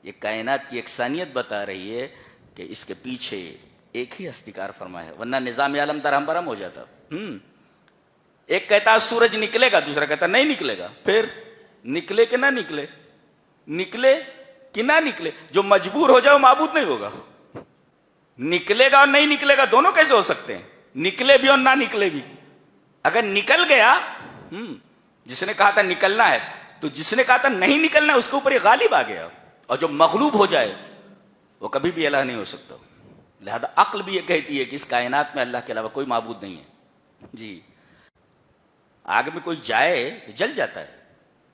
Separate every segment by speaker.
Speaker 1: یہ کائنات کی یکسانیت بتا رہی ہے کہ اس کے پیچھے ایک ہی ہستی کار فرما ہے، ورنہ نظام عالم درہم برہم ہو جاتا۔ ایک کہتا سورج نکلے گا، دوسرا کہتا نہیں نکلے گا، پھر نکلے کہ نہ نکلے، نکلے کہ نہ نکلے، جو مجبور ہو جائے وہ معبود نہیں ہوگا۔ نکلے گا اور نہیں نکلے گا دونوں کیسے ہو سکتے ہیں؟ نکلے بھی اور نہ نکلے بھی۔ اگر نکل گیا، جس نے کہا تھا نکلنا ہے، تو جس نے کہا تھا نہیں نکلنا ہے اس کے اوپر یہ غالب آ گیا، اور جو مغلوب ہو جائے وہ کبھی بھی الہ نہیں ہو سکتا۔ لہذا عقل بھی یہ کہتی ہے کہ اس کائنات میں اللہ کے علاوہ کوئی معبود نہیں ہے۔ جی، آگ میں کوئی جائے تو جل جاتا ہے،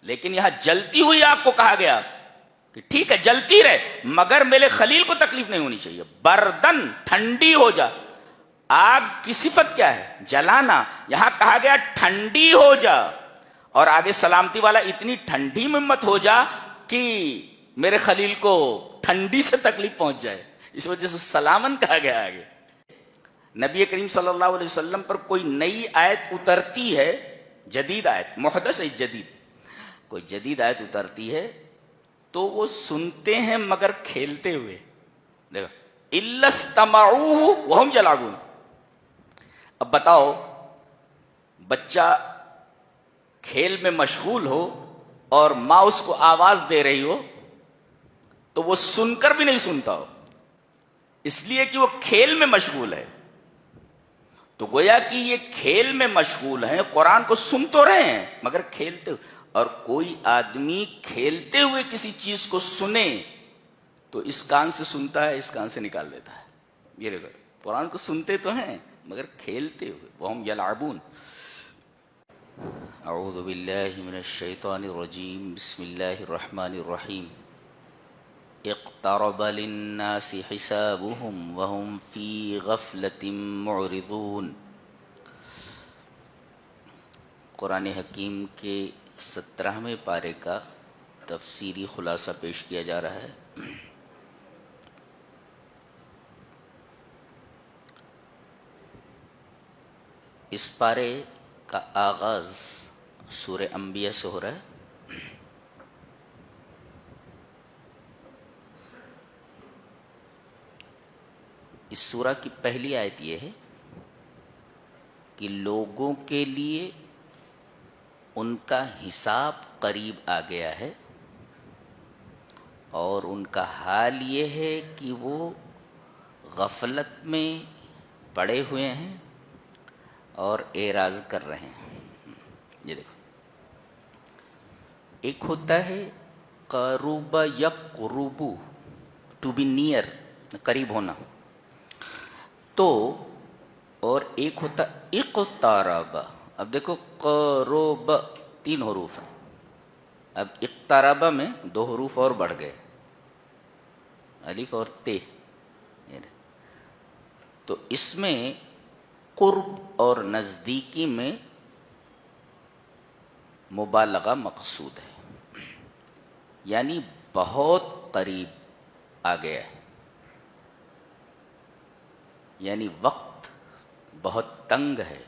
Speaker 1: لیکن یہاں جلتی ہوئی آگ کو کہا گیا کہ ٹھیک ہے جلتی رہے، مگر میرے خلیل کو تکلیف نہیں ہونی چاہیے۔ بردن، ٹھنڈی ہو جا۔ آگ کی صفت کیا ہے؟ جلانا۔ یہاں کہا گیا ٹھنڈی ہو جا، اور آگے سلامتی والا اتنی ٹھنڈی میں مت ہو جا کہ میرے خلیل کو ٹھنڈی سے تکلیف پہنچ جائے، اس وجہ سے سلامن کہا گیا۔ آگے نبی کریم صلی اللہ علیہ وسلم پر کوئی نئی آیت اترتی ہے، جدید آیت، محدث ہے، جدید، کوئی جدید آیت اترتی ہے تو وہ سنتے ہیں مگر کھیلتے ہوئے۔ دیکھو، اِلَّا اسْتَمَعُوهُ وَهُمْ يَلْعَبُونَ۔ اب بتاؤ، بچہ کھیل میں مشغول ہو اور ماں اس کو آواز دے رہی ہو تو وہ سن کر بھی نہیں سنتا ہو، اس لیے کہ وہ کھیل میں مشغول ہے۔ تو گویا کہ یہ کھیل میں مشغول ہیں، قرآن کو سن تو رہے ہیں مگر کھیلتے ہوئے۔ اور کوئی آدمی کھیلتے ہوئے کسی چیز کو سنے تو اس کان سے سنتا ہے، اس کان سے نکال دیتا ہے۔ یہ دیکھو، قرآن کو سنتے تو ہیں مگر کھیلتے ہوئے۔ وَهُمْ يَلْعَبُونَ۔ اعوذ باللہ من الشیطان الرجیم، بسم اللہ الرحمن الرحیم۔ اقترب للناس حسابهم وهم في غفلة معرضون۔ قرآن حکیم کے 17ویں پارے کا تفسیری خلاصہ پیش کیا جا رہا ہے۔ اس پارے کا آغاز سورہ انبیاء سے ہو رہا ہے۔ اس سورہ کی پہلی آیت یہ ہے کہ لوگوں کے لیے ان کا حساب قریب آ گیا ہے، اور ان کا حال یہ ہے کہ وہ غفلت میں پڑے ہوئے ہیں اور اعراض کر رہے ہیں۔ یہ دیکھو، ایک ہوتا ہے قرب یقرب، ٹو بی نیئر، قریب ہونا، تو اور ایک ہوتا اقترب۔ اب دیکھو قرب 3 حروف ہیں، اب اقترب میں 2 حروف اور بڑھ گئے، الف اور تے، تو اس میں قرب اور نزدیکی میں مبالغہ مقصود ہے، یعنی بہت قریب آ گیا ہے، یعنی وقت بہت تنگ ہے،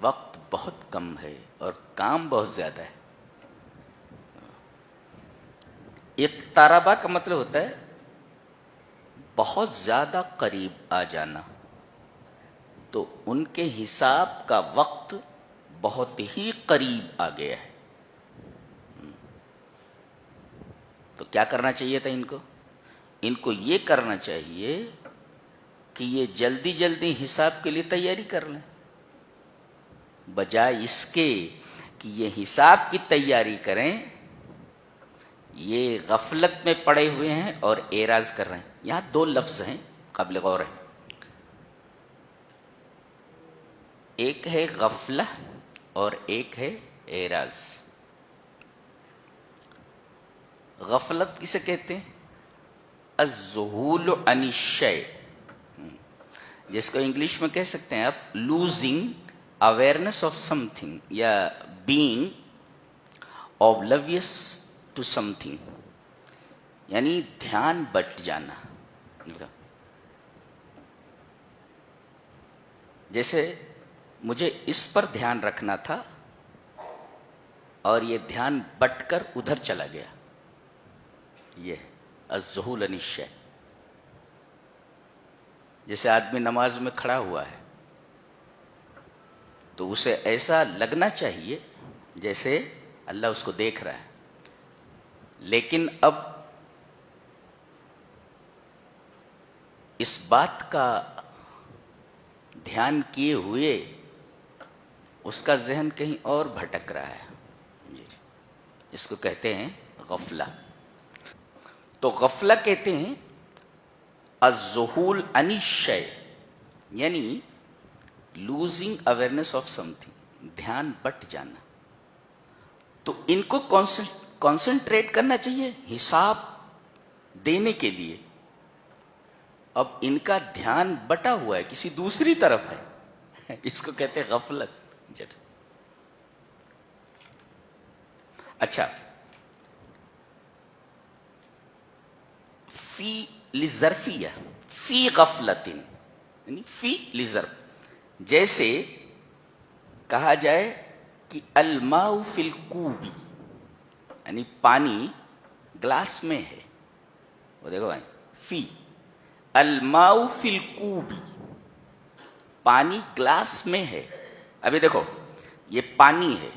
Speaker 1: وقت بہت کم ہے اور کام بہت زیادہ ہے۔ اقتربہ کا مطلب ہوتا ہے بہت زیادہ قریب آ جانا، تو ان کے حساب کا وقت بہت ہی قریب آ گیا ہے۔ تو کیا کرنا چاہیے تھا ان کو یہ کرنا چاہیے کہ یہ جلدی جلدی حساب کے لیے تیاری کر لیں، بجائے اس کے کہ یہ حساب کی تیاری کریں، یہ غفلت میں پڑے ہوئے ہیں اور اعراض کر رہے ہیں۔ یہاں 2 لفظ ہیں قابل غور ہے، ایک ہے غفلہ اور ایک ہے اعراض۔ غفلت کسے کہتے ہیں؟ الذہول عن الشیء، جس کو انگلش میں کہہ سکتے ہیں آپ losing awareness of something, یا being oblivious to something, یعنی دھیان بٹ جانا۔ جیسے مجھے اس پر دھیان رکھنا تھا اور یہ دھیان بٹ کر ادھر چلا گیا، یہ الذہول عن الشیء. جیسے آدمی نماز میں کھڑا ہوا ہے تو اسے ایسا لگنا چاہیے جیسے اللہ اس کو دیکھ رہا ہے، لیکن اب اس بات کا دھیان کیے ہوئے اس کا ذہن کہیں اور بھٹک رہا ہے. جی جی، اس کو کہتے ہیں غفلہ. تو غفلہ کہتے ہیں الذہول عن الشیء، یعنی losing awareness of some thing, دھیان بٹ جانا. تو ان کو کانسنٹریٹ کرنا چاہیے حساب دینے کے لیے. اب ان کا دھیان بٹا ہوا ہے، کسی دوسری طرف ہے، اس کو کہتے ہیں غفلت. اچھا، فی لظرفیہ، فی غفلت، یعنی فی لظرف. جیسے کہا جائے کہ الماء فی الکوب، یعنی پانی گلاس میں ہے. وہ دیکھو بھائی، فی الماء فی الکوب، پانی گلاس میں ہے. ابھی دیکھو یہ پانی ہے،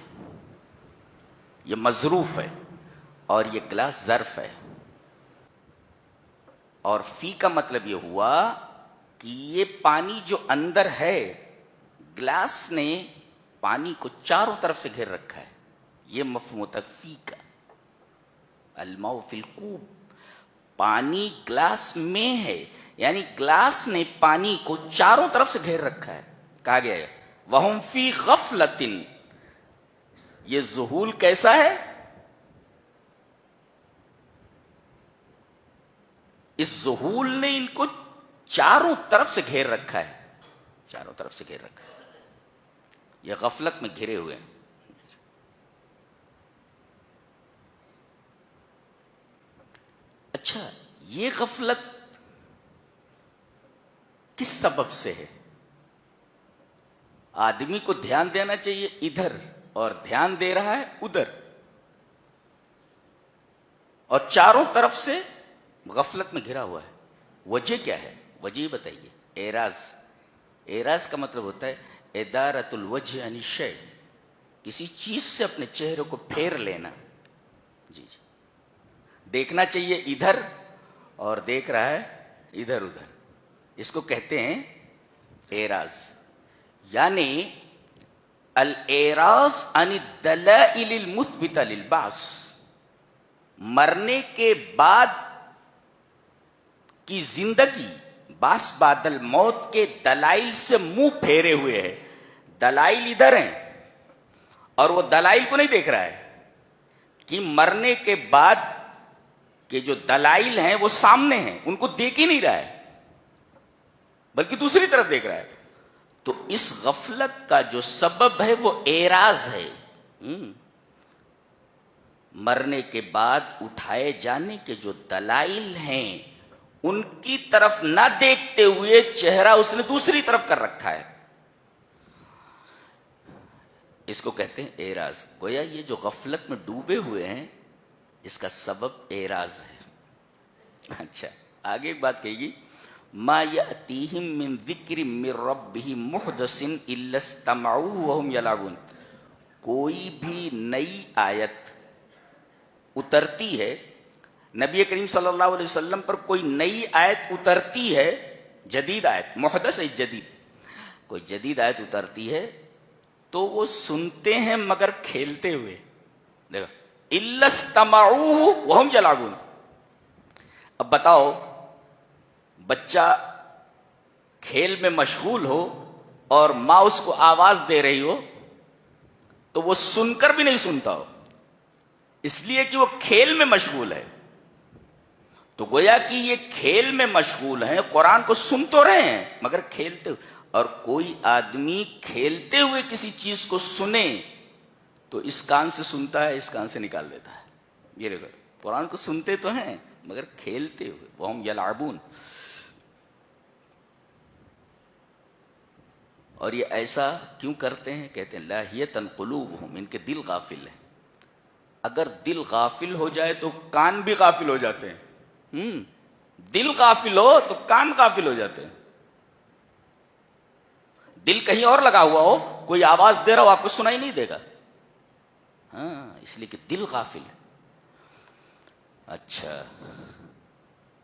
Speaker 1: یہ مظروف ہے، اور یہ گلاس ظرف ہے. اور فی کا مطلب یہ ہوا کہ یہ پانی جو اندر ہے، گلاس نے پانی کو چاروں طرف سے گھیر رکھا ہے. یہ مفہوم ہوتا ہے فی کا. الماء فی الکوب، پانی گلاس میں ہے، یعنی گلاس نے پانی کو چاروں طرف سے گھیر رکھا ہے. کہا گیا ہے وَهُمْ فِي غَفْلَةٍ. یہ ذہول کیسا ہے؟ اس ذہول نے ان کو چاروں طرف سے گھیر رکھا ہے، چاروں طرف سے گھیر رکھا ہے. یہ غفلت میں گھرے ہوئے ہیں. اچھا، یہ غفلت کس سبب سے ہے؟ آدمی کو دھیان دینا چاہیے ادھر، اور دھیان دے رہا ہے ادھر، اور چاروں طرف سے غفلت میں گھرا ہوا ہے. وجہ کیا ہے؟ وجہ بتائیے. اعراض. اعراض کا مطلب ہوتا ہے ادارت الوجہ عن الشیء، کسی چیز سے اپنے چہرے کو پھیر لینا. جی جی، دیکھنا چاہیے ادھر اور دیکھ رہا ہے ادھر ادھر. اس کو کہتے ہیں اعراض. یعنی الاعراض عن الدلائل المثبتہ للبعث، مرنے کے بعد کی زندگی، بعث بعد الموت کے دلائل سے منہ پھیرے ہوئے ہے. دلائل ادھر ہیں اور وہ دلائل کو نہیں دیکھ رہا ہے کہ مرنے کے بعد کے جو دلائل ہیں وہ سامنے ہیں، ان کو دیکھ ہی نہیں رہا ہے، بلکہ دوسری طرف دیکھ رہا ہے. تو اس غفلت کا جو سبب ہے وہ اعراض ہے. مرنے کے بعد اٹھائے جانے کے جو دلائل ہیں ان کی طرف نہ دیکھتے ہوئے چہرہ اس نے دوسری طرف کر رکھا ہے. اس کو کہتے ہیں اعراض. گویا یہ جو غفلت میں ڈوبے ہوئے ہیں اس کا سبب اعراض ہے. اچھا، آگے ایک بات کہے گی، ما یأتیہم من ذکر من ربہم محدث الا استمعوہ وہم یلعبون. کوئی بھی نئی آیت اترتی ہے، نبی کریم صلی اللہ علیہ وسلم پر کوئی نئی آیت اترتی ہے، جدید آیت، محدث ہے جدید، کوئی جدید آیت اترتی ہے تو وہ سنتے ہیں مگر کھیلتے ہوئے. دیکھو الا استمعوہ وہم یلعبون. اب بتاؤ، بچہ کھیل میں مشغول ہو اور ماں اس کو آواز دے رہی ہو تو وہ سن کر بھی نہیں سنتا ہو، اس لیے کہ وہ کھیل میں مشغول ہے. تو گویا کہ یہ کھیل میں مشغول ہیں، قرآن کو سن تو رہے ہیں مگر کھیلتے ہوئے. اور کوئی آدمی کھیلتے ہوئے کسی چیز کو سنے تو اس کان سے سنتا ہے، اس کان سے نکال دیتا ہے. یہ دیکھو، قرآن کو سنتے تو ہیں مگر کھیلتے ہوئے. وہم یلعبون. اور یہ ایسا کیوں کرتے ہیں؟ کہتے ہیں لاہیۃ قلوبہم، ان کے دل غافل ہیں. اگر دل غافل ہو جائے تو کان بھی غافل ہو جاتے ہیں. دل غافل ہو تو کان غافل ہو جاتے ہیں. دل کہیں اور لگا ہوا ہو, کوئی آواز دے رہا ہو, آپ کو سنائی نہیں دے گا. ہاں, اس لیے کہ دل غافل ہے. اچھا,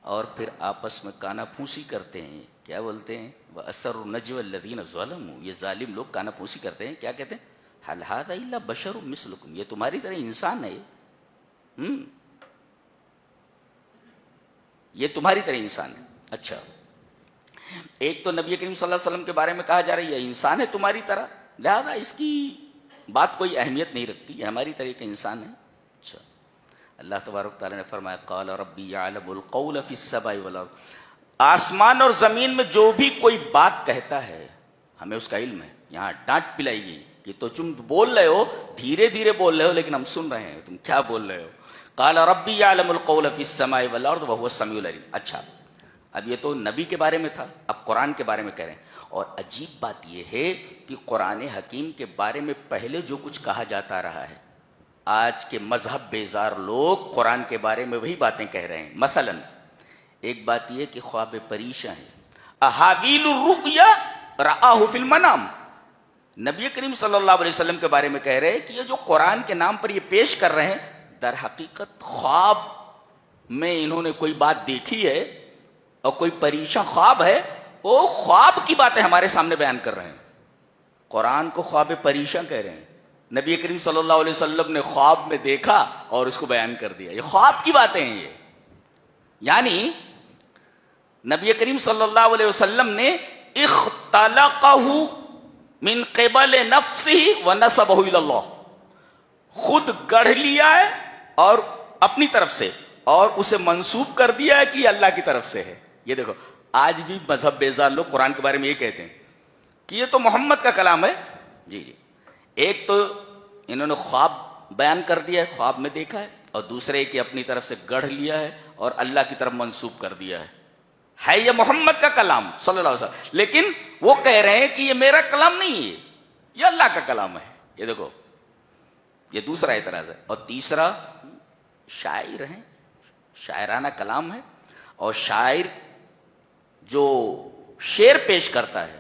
Speaker 1: اور پھر آپس میں کانا پھونسی کرتے ہیں. کیا بولتے ہیں؟ وَأَسَرُّ النَّجْوَى الَّذِينَ ظَلَمُوا. یہ ظالم لوگ کانا پھونسی کرتے ہیں. کیا کہتے ہیں؟ هَلْ هَذَا إِلَّا بَشَرٌ مِثْلُكُمْ. یہ تمہاری طرح انسان ہے. یہ تمہاری طرح انسان ہے. اچھا, ایک تو نبی کریم صلی اللہ علیہ وسلم کے بارے میں کہا جا رہا ہے یہ انسان ہے تمہاری طرح, لہذا اس کی بات کوئی اہمیت نہیں رکھتی, یہ ہماری طرح کا انسان ہے. اچھا, اللہ تبارک تعالیٰ نے فرمایا قال ربی یعلم القول فی السماء والارض. آسمان اور زمین میں جو بھی کوئی بات کہتا ہے ہمیں اس کا علم ہے. یہاں ڈانٹ پلائی گئی کہ تو تم بول رہے ہو, دھیرے دھیرے بول رہے ہو, لیکن ہم سن رہے ہیں تم کیا بول رہے ہو. قال ربی یعلم القول فی السماء والارض وهو السمیع العلیم. اچھا, اب یہ تو نبی کے بارے میں تھا, اب قرآن کے بارے میں کہہ رہے ہیں. اور عجیب بات یہ ہے کہ قرآن حکیم کے بارے میں پہلے جو کچھ کہا جاتا رہا ہے, آج کے مذہب بیزار لوگ قرآن کے بارے میں وہی باتیں کہہ رہے ہیں. مثلا ایک بات یہ کہ خواب پریشاں ہیں, احاویل الرؤیا رآہ فی المنام. نبی کریم صلی اللہ علیہ وسلم کے بارے میں کہہ رہے ہیں کہ یہ جو قرآن کے نام پر یہ پیش کر رہے ہیں, در حقیقت خواب میں انہوں نے کوئی بات دیکھی ہے اور کوئی پریشاں خواب ہے, وہ خواب کی باتیں ہمارے سامنے بیان کر رہے ہیں. قرآن کو خواب پریشاں کہہ رہے ہیں. نبی کریم صلی اللہ علیہ وسلم نے خواب میں دیکھا اور اس کو بیان کر دیا. یہ خواب کی باتیں ہیں یہ. یعنی نبی کریم صلی اللہ علیہ وسلم نے اختلقہ من قبل نفسہ ونسبہ الی اللہ, خود گڑھ لیا ہے اور اپنی طرف سے, اور اسے منسوب کر دیا ہے کہ یہ اللہ کی طرف سے ہے. یہ دیکھو, آج بھی مذہب بیزار لوگ قرآن کے بارے میں یہ کہتے ہیں کہ یہ تو محمد کا کلام ہے. جی جی, ایک تو انہوں نے خواب بیان کر دیا ہے, خواب میں دیکھا ہے, اور دوسرے کہ اپنی طرف سے گڑھ لیا ہے اور اللہ کی طرف منسوب کر دیا ہے یہ محمد کا کلام صلی اللہ علیہ وسلم. لیکن وہ کہہ رہے ہیں کہ یہ میرا کلام نہیں ہے, یہ اللہ کا کلام ہے. یہ دیکھو, یہ دوسرا اعتراض ہے. اور تیسرا, شاعر ہیں, شاعرانہ کلام ہے, اور شاعر جو شعر پیش کرتا ہے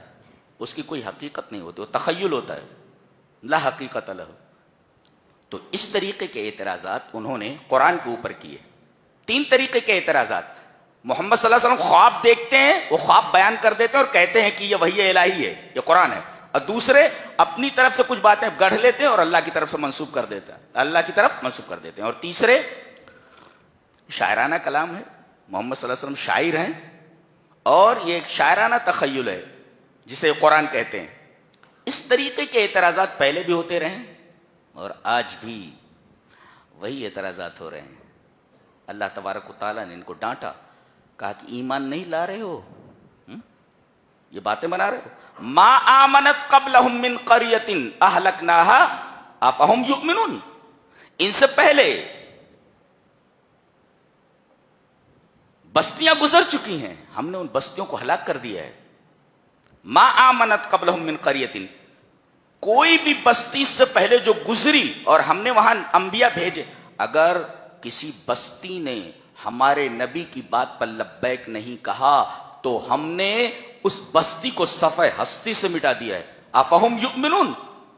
Speaker 1: اس کی کوئی حقیقت نہیں ہوتی, وہ تخیل ہوتا ہے, لا حقیقت لہ. تو اس طریقے کے اعتراضات انہوں نے قرآن کے اوپر کیے. 3 طریقے کے اعتراضات. محمد صلی اللہ علیہ وسلم خواب دیکھتے ہیں, وہ خواب بیان کر دیتے ہیں اور کہتے ہیں کہ یہ وحی الہی ہے, یہ قرآن ہے. اور دوسرے اپنی طرف سے کچھ باتیں گڑھ لیتے ہیں اور اللہ کی طرف سے منسوب کر دیتے ہیں, اللہ کی طرف منسوب کر دیتے ہیں. اور تیسرے شاعرانہ کلام ہے, محمد صلی اللہ علیہ وسلم شاعر ہیں, اور یہ ایک شاعرانہ تخیل ہے جسے قرآن کہتے ہیں. اس طریقے کے اعتراضات پہلے بھی ہوتے رہے اور آج بھی وہی اعتراضات ہو رہے ہیں. اللہ تبارک و تعالیٰ نے ان کو ڈانٹا, کہا کہ ایمان نہیں لا رہے ہو, یہ باتیں بنا رہے ہو. ما آمنت قبلہم من قریۃ اہلکناہا افہم یؤمنون. ان سے پہلے بستیاں گزر چکی ہیں, ہم نے ان بستیوں کو ہلاک کر دیا ہے. ما آمنت قبلہم من قریۃ, کوئی بھی بستی سے پہلے جو گزری اور ہم نے وہاں انبیاء بھیجے, اگر کسی بستی نے ہمارے نبی کی بات پر لبیک نہیں کہا تو ہم نے اس بستی کو صفحہ ہستی سے مٹا دیا ہے. افہم یؤمنون,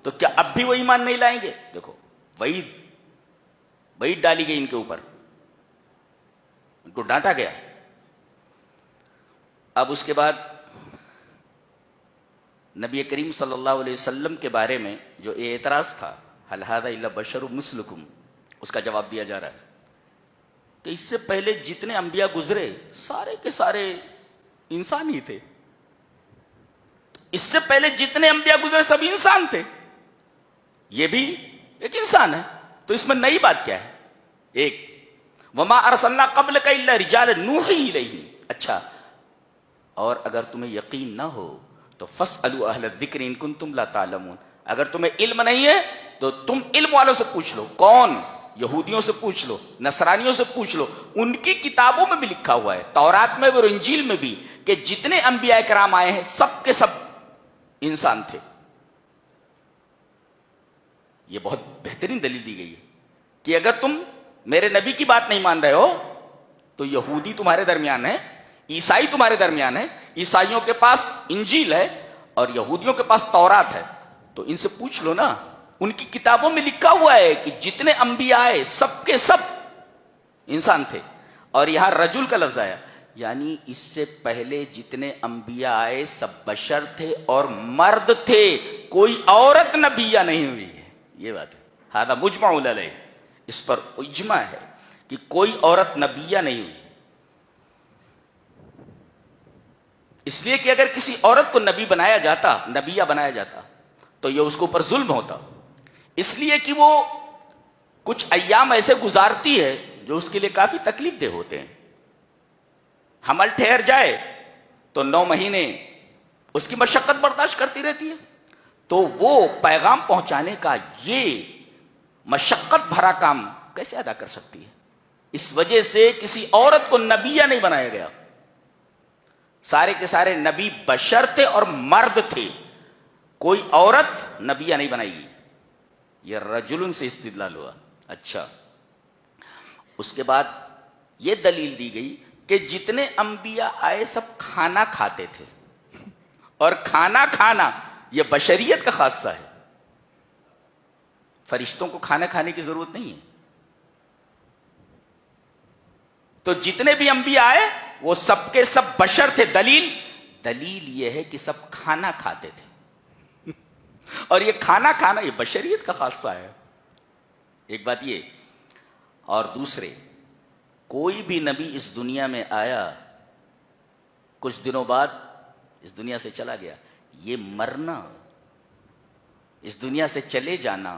Speaker 1: تو کیا اب بھی وہ ایمان نہیں لائیں گے؟ دیکھو, وعید ڈالی گئی ان کے اوپر, ان کو ڈانٹا گیا. اب اس کے بعد نبی کریم صلی اللہ علیہ وسلم کے بارے میں جو اعتراض تھا, هل هذا الا بشر مثلکم, اس کا جواب دیا جا رہا ہے کہ اس سے پہلے جتنے انبیاء گزرے سارے کے سارے انسان ہی تھے. اس سے پہلے جتنے انبیاء گزرے سب انسان تھے, یہ بھی ایک انسان ہے, تو اس میں نئی بات کیا ہے؟ ایک, وما ارسلنا قبلک الا رجالا نوحی الیہم. اچھا, اور اگر تمہیں یقین نہ ہو تو فاسألوا اہل الذکر ان کنتم لا تعلمون, اگر تمہیں علم نہیں ہے تو تم علم والوں سے پوچھ لو. کون؟ یہودیوں سے پوچھ لو, نصرانیوں سے پوچھ لو. ان کی کتابوں میں بھی لکھا ہوا ہے, تورات میں بھی اور انجیل میں بھی, کہ جتنے انبیاء کرام آئے ہیں سب کے سب انسان تھے. یہ بہت بہترین دلیل دی گئی ہے کہ اگر تم میرے نبی کی بات نہیں مان رہے ہو تو یہودی تمہارے درمیان ہے، عیسائی تمہارے درمیان ہے، عیسائیوں کے پاس انجیل ہے اور یہودیوں کے پاس تورات ہے، تو ان سے پوچھ لو نا، ان کی کتابوں میں لکھا ہوا ہے کہ جتنے انبیاء آئے سب کے سب انسان تھے، اور یہاں رجل کا لفظ آیا، یعنی اس سے پہلے جتنے انبیاء آئے سب بشر تھے اور مرد تھے، کوئی عورت نبیہ نہیں ہوئی ہے. یہ بات ہے، ہذا مجمع علیہ، اس پر اجماع ہے کہ کوئی عورت نبیہ نہیں ہوئی. اس لیے کہ اگر کسی عورت کو نبی بنایا جاتا، نبیہ بنایا جاتا، تو یہ اس کے اوپر ظلم ہوتا، اس لیے کہ وہ کچھ ایام ایسے گزارتی ہے جو اس کے لیے کافی تکلیف دہ ہوتے ہیں. حمل ٹھہر جائے تو 9 مہینے اس کی مشقت برداشت کرتی رہتی ہے، تو وہ پیغام پہنچانے کا یہ مشقت بھرا کام کیسے ادا کر سکتی ہے؟ اس وجہ سے کسی عورت کو نبیہ نہیں بنایا گیا. سارے کے سارے نبی بشر تھے اور مرد تھے، کوئی عورت نبیہ نہیں بنائی گئی. یہ رجل سے استدلال ہوا. اچھا، اس کے بعد یہ دلیل دی گئی کہ جتنے انبیاء آئے سب کھانا کھاتے تھے، اور کھانا کھانا یہ بشریت کا خاصہ ہے، فرشتوں کو کھانا کھانے کی ضرورت نہیں ہے. تو جتنے بھی انبیاء آئے وہ سب کے سب بشر تھے. دلیل یہ ہے کہ سب کھانا کھاتے تھے، اور یہ کھانا کھانا یہ بشریت کا خاصہ ہے. ایک بات یہ، اور دوسرے، کوئی بھی نبی اس دنیا میں آیا، کچھ دنوں بعد اس دنیا سے چلا گیا. یہ مرنا، اس دنیا سے چلے جانا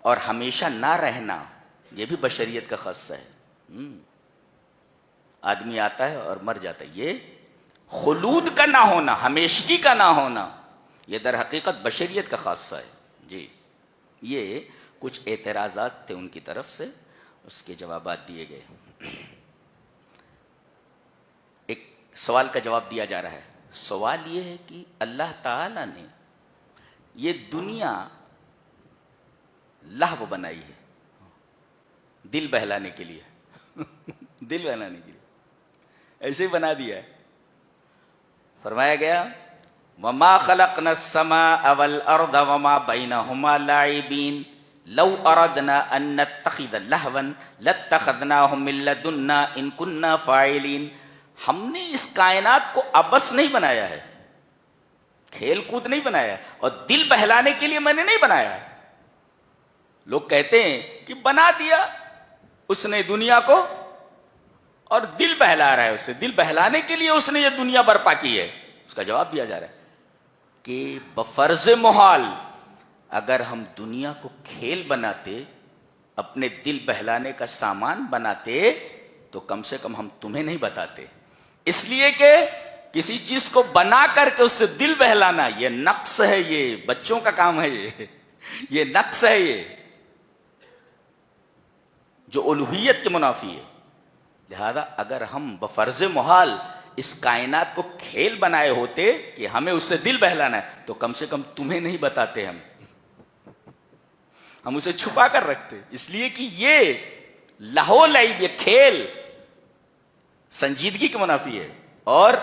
Speaker 1: اور ہمیشہ نہ رہنا، یہ بھی بشریت کا خاصہ ہے. آدمی آتا ہے اور مر جاتا ہے. یہ خلود کا نہ ہونا، ہمیشگی کا نہ ہونا، یہ در حقیقت بشریت کا خاصہ ہے. جی، یہ کچھ اعتراضات تھے ان کی طرف سے، اس کے جوابات دیے گئے. ایک سوال کا جواب دیا جا رہا ہے. سوال یہ ہے کہ اللہ تعالی نے یہ دنیا لہو بنائی ہے دل بہلانے کے لیے دل بہلانے کے لیے ایسے ہی بنا دیا ہے. فرمایا گیا وَمَا خَلَقْنَا السَّمَاءَ وَالْأَرْضَ وَمَا بَيْنَهُمَا لَاعِبِينَ لَوْ أَرَدْنَا أَن نَّتَّخِذَ لَهْوًا لَاتَّخَذْنَاهُ مِن لَّدُنَّا إِن كُنَّا فَاعِلِينَ. ہم نے اس کائنات کو عبث نہیں بنایا ہے، کھیل کود نہیں بنایا ہے، اور دل بہلانے کے لیے میں نے نہیں بنایا ہے. لوگ کہتے ہیں کہ بنا دیا اس نے دنیا کو اور دل بہلا رہا ہے، اس سے دل بہلانے کے لیے اس نے یہ دنیا برپا کی ہے. اس کا جواب دیا جا رہا ہے کہ بفرض محال اگر ہم دنیا کو کھیل بناتے، اپنے دل بہلانے کا سامان بناتے، تو کم سے کم ہم تمہیں نہیں بتاتے. اس لیے کہ کسی چیز کو بنا کر کے اس سے دل بہلانا یہ نقص ہے، یہ بچوں کا کام ہے، یہ نقص ہے، یہ جو الوہیت کے منافی ہے. لہذا اگر ہم بفرض محال اس کائنات کو کھیل بنائے ہوتے کہ ہمیں اس سے دل بہلانا ہے، تو کم سے کم تمہیں نہیں بتاتے. ہم اسے چھپا کر رکھتے، اس لیے کہ یہ لہو لعب، یہ کھیل سنجیدگی کے منافی ہے، اور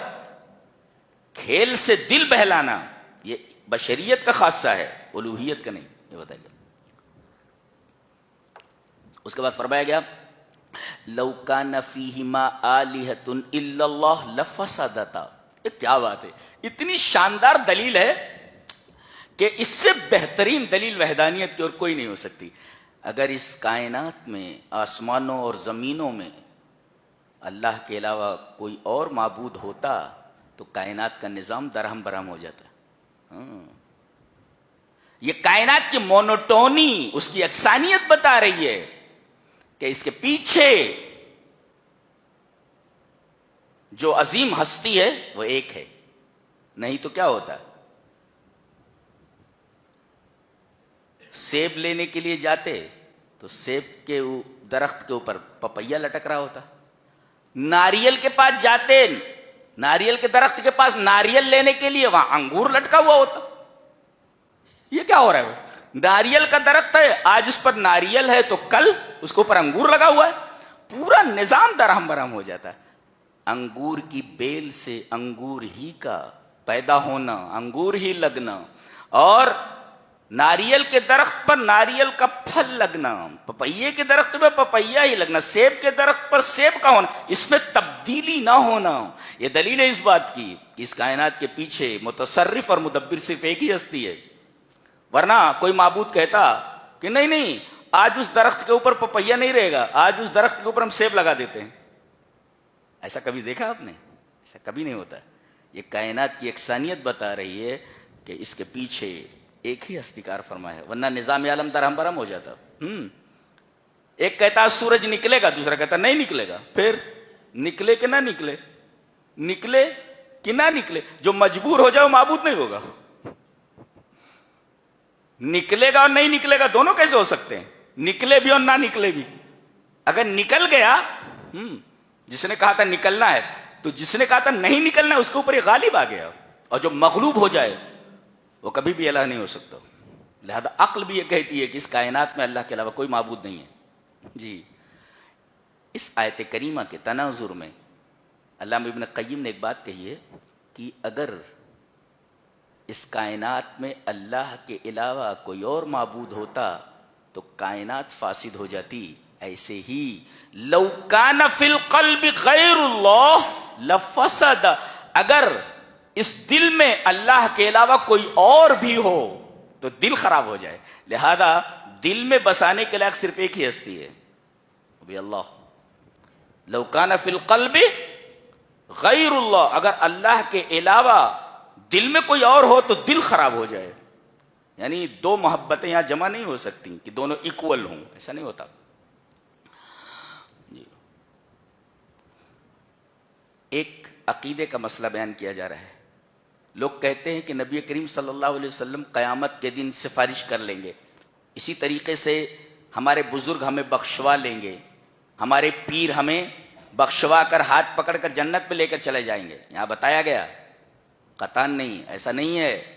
Speaker 1: کھیل سے دل بہلانا یہ بشریت کا خاصہ ہے، الوہیت کا نہیں. یہ بتائیے. اس کے بعد فرمایا گیا لو کان فیہما آلہۃ الا اللہ لفسدتا. کیا بات ہے، اتنی شاندار دلیل ہے کہ اس سے بہترین دلیل وحدانیت کی اور کوئی نہیں ہو سکتی. اگر اس کائنات میں، آسمانوں اور زمینوں میں اللہ کے علاوہ کوئی اور معبود ہوتا تو کائنات کا نظام درہم برہم ہو جاتا. یہ کائنات کی مونوٹونی، اس کی یکسانیت بتا رہی ہے کہ اس کے پیچھے جو عظیم ہستی ہے وہ ایک ہے. نہیں تو کیا ہوتا ہے، سیب لینے کے لیے جاتے تو سیب کے درخت کے اوپر پپیا لٹک رہا ہوتا. ناریل کے پاس جاتے، ناریل کے درخت کے پاس ناریل لینے کے لیے وہاں انگور لٹکا ہوا ہوتا. یہ کیا ہو رہا ہے؟ ناریل کا درخت ہے، آج اس پر ناریل ہے تو کل اس کے اوپر انگور لگا ہوا ہے. پورا نظام درہم برہم ہو جاتا ہے۔ انگور کی بیل سے انگور ہی کا پیدا ہونا، انگور ہی لگنا، اور ناریل کے درخت پر ناریل کا پھل لگنا، پپیے کے درخت پہ پپیا ہی لگنا، سیب کے درخت پر سیب کا ہونا، اس میں تبدیلی نہ ہونا، یہ دلیل ہے اس بات کی کہ اس کائنات کے پیچھے متصرف اور مدبر صرف ایک ہی ہستی ہے۔ ورنہ کوئی معبود کہتا کہ نہیں نہیں، آج اس درخت کے اوپر پپیا نہیں رہے گا، آج اس درخت کے اوپر ہم سیب لگا دیتے ہیں۔ ایسا کبھی دیکھا آپ نے؟ ایسا کبھی نہیں ہوتا۔ یہ کائنات کی یکسانیت بتا رہی ہے کہ اس کے پیچھے ایک ہی ہستی کار فرما ہے، ورنہ نظام عالم درہم برہم ہو جاتا۔ ایک کہتا سورج نکلے گا، دوسرا کہتا نہیں نکلے گا۔ پھر نکلے کہ نہ نکلے، نکلے کہ نہ نکلے، جو مجبور ہو جائے وہ معبود نہیں ہوگا۔ نکلے گا اور نہیں نکلے گا دونوں کیسے ہو سکتے ہیں؟ نکلے بھی اور نہ نکلے بھی۔ اگر نکل گیا، جس نے کہا تھا نکلنا ہے، تو جس نے کہا تھا نہیں نکلنا ہے اس کے اوپر یہ غالب آ گیا، اور جو مغلوب ہو جائے وہ کبھی بھی الہ نہیں ہو سکتا۔ لہذا عقل بھی یہ کہتی ہے کہ اس کائنات میں اللہ کے علاوہ کوئی معبود نہیں ہے۔ جی، اس آیت کریمہ کے تناظر میں علامہ ابن قیم نے ایک بات کہی ہے کہ اگر اس کائنات میں اللہ کے علاوہ کوئی اور معبود ہوتا تو کائنات فاسد ہو جاتی۔ ایسے ہی لو کان فی القلب غیر اللہ لفسد، اگر اس دل میں اللہ کے علاوہ کوئی اور بھی ہو تو دل خراب ہو جائے۔ لہذا دل میں بسانے کے لائق صرف ایک ہی ہستی ہے، وہ بھی اللہ۔ لو کان فی القلب غیر اللہ، اگر اللہ کے علاوہ دل میں کوئی اور ہو تو دل خراب ہو جائے۔ یعنی دو محبتیں یہاں جمع نہیں ہو سکتی کہ دونوں ایکول ہوں، ایسا نہیں ہوتا۔ جی، ایک عقیدے کا مسئلہ بیان کیا جا رہا ہے۔ لوگ کہتے ہیں کہ نبی کریم صلی اللہ علیہ وسلم قیامت کے دن سفارش کر لیں گے، اسی طریقے سے ہمارے بزرگ ہمیں بخشوا لیں گے، ہمارے پیر ہمیں بخشوا کر ہاتھ پکڑ کر جنت میں لے کر چلے جائیں گے۔ یہاں بتایا گیا قطعاً نہیں، ایسا نہیں ہے۔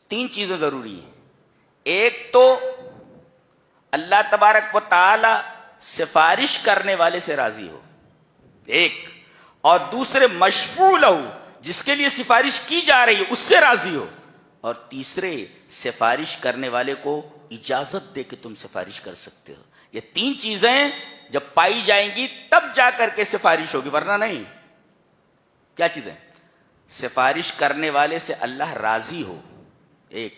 Speaker 1: تین چیزیں ضروری ہیں۔ ایک تو اللہ تبارک و تعالی سفارش کرنے والے سے راضی ہو، ایک، اور دوسرے مشفوع لہو، جس کے لیے سفارش کی جا رہی ہے اس سے راضی ہو، اور تیسرے سفارش کرنے والے کو اجازت دے کہ تم سفارش کر سکتے ہو۔ یہ تین چیزیں جب پائی جائیں گی تب جا کر کے سفارش ہوگی، ورنہ نہیں۔ کیا چیزیں؟ سفارش کرنے والے سے اللہ راضی ہو، ایک،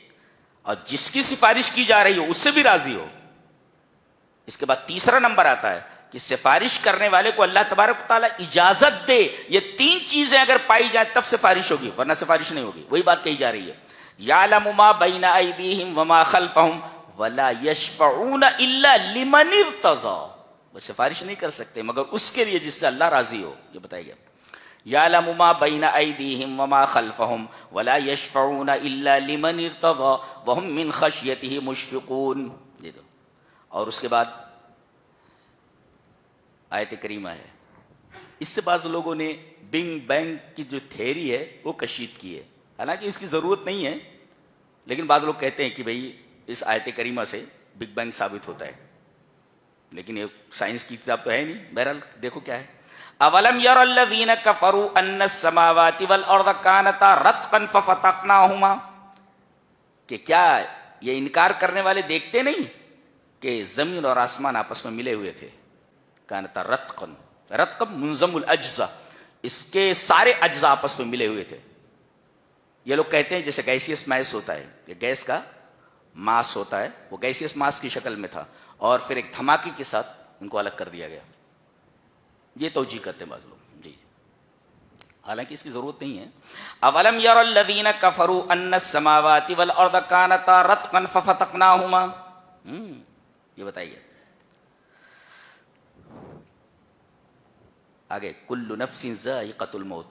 Speaker 1: اور جس کی سفارش کی جا رہی ہو اس سے بھی راضی ہو۔ اس کے بعد تیسرا نمبر آتا ہے کہ سفارش کرنے والے کو اللہ تبارک و تعالیٰ اجازت دے۔ یہ تین چیزیں اگر پائی جائیں تب سفارش ہوگی، ورنہ سفارش نہیں ہوگی۔ وہی بات کہی جا رہی ہے، یعلم ما بین ایدیہم وما خلفہم ولا یشفعون الا لمن ارتضی، وہ سفارش نہیں کر سکتے مگر اس کے لیے جس سے اللہ راضی ہو۔ یہ بتایا گیا، یعلم ما بین ایدیہم وما خلفہم ولا یشفعون الا لمن ارتضی وہم من خشیتہ مشفقون۔ اور اس کے بعد آیت کریمہ ہے، اس سے بعض لوگوں نے بگ بینگ کی جو تھیری ہے وہ کشید کی ہے، حالانکہ اس کی ضرورت نہیں ہے، لیکن بعض لوگ کہتے ہیں کہ بھئی اس آیت کریمہ سے بگ بینگ ثابت ہوتا ہے، لیکن یہ سائنس کی کتاب تو ہے نہیں۔ بہرحال دیکھو کیا ہے، اولم یر الذین کفروا ان السماوات والارض کانتا رتقا ففتقناہما، کہ کیا یہ انکار کرنے والے دیکھتے نہیں کہ زمین اور آسمان آپس میں ملے ہوئے تھے، کانتا رتقا، رتقا منظم الاجزاء، اس کے سارے اجزاء آپس میں ملے ہوئے تھے۔ یہ لوگ کہتے ہیں جیسے گیسیس ماس ہوتا ہے، کہ گیس کا ماس ہوتا ہے، وہ گیسیس ماس کی شکل میں تھا اور پھر ایک دھماکے کے ساتھ ان کو الگ کر دیا گیا۔ یہ توجیہ کرتے ہیں بعض لوگ، جی، حالانکہ اس کی ضرورت نہیں ہے۔ اولم یر الذین کفروا ان السماوات والارض کانتا رتقا ففتقناہما، یہ بتائیے آگے، کل نفس ذائقۃ الموت،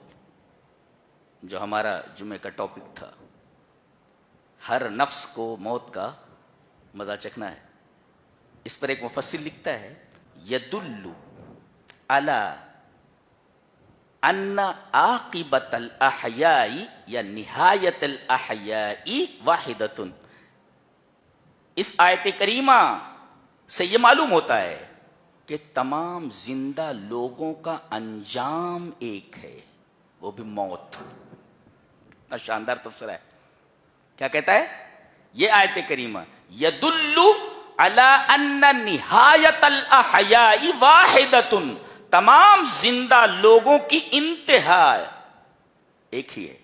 Speaker 1: جو ہمارا جمعے کا ٹاپک تھا، ہر نفس کو موت کا مزہ چکھنا ہے۔ اس پر ایک مفسر لکھتا ہے، یدل علی ان عاقبۃ الاحیاء یا نہایت الاحیاء واحدۃ، اس آیت کریمہ سے یہ معلوم ہوتا ہے کہ تمام زندہ لوگوں کا انجام ایک ہے، وہ بھی موت۔ اتنا شاندار تفسیر ہے۔ کیا کہتا ہے یہ آیت کریمہ؟ یدل علی ان نہایت الاحیاء واحدۃ، تمام زندہ لوگوں کی انتہا ایک ہی ہے،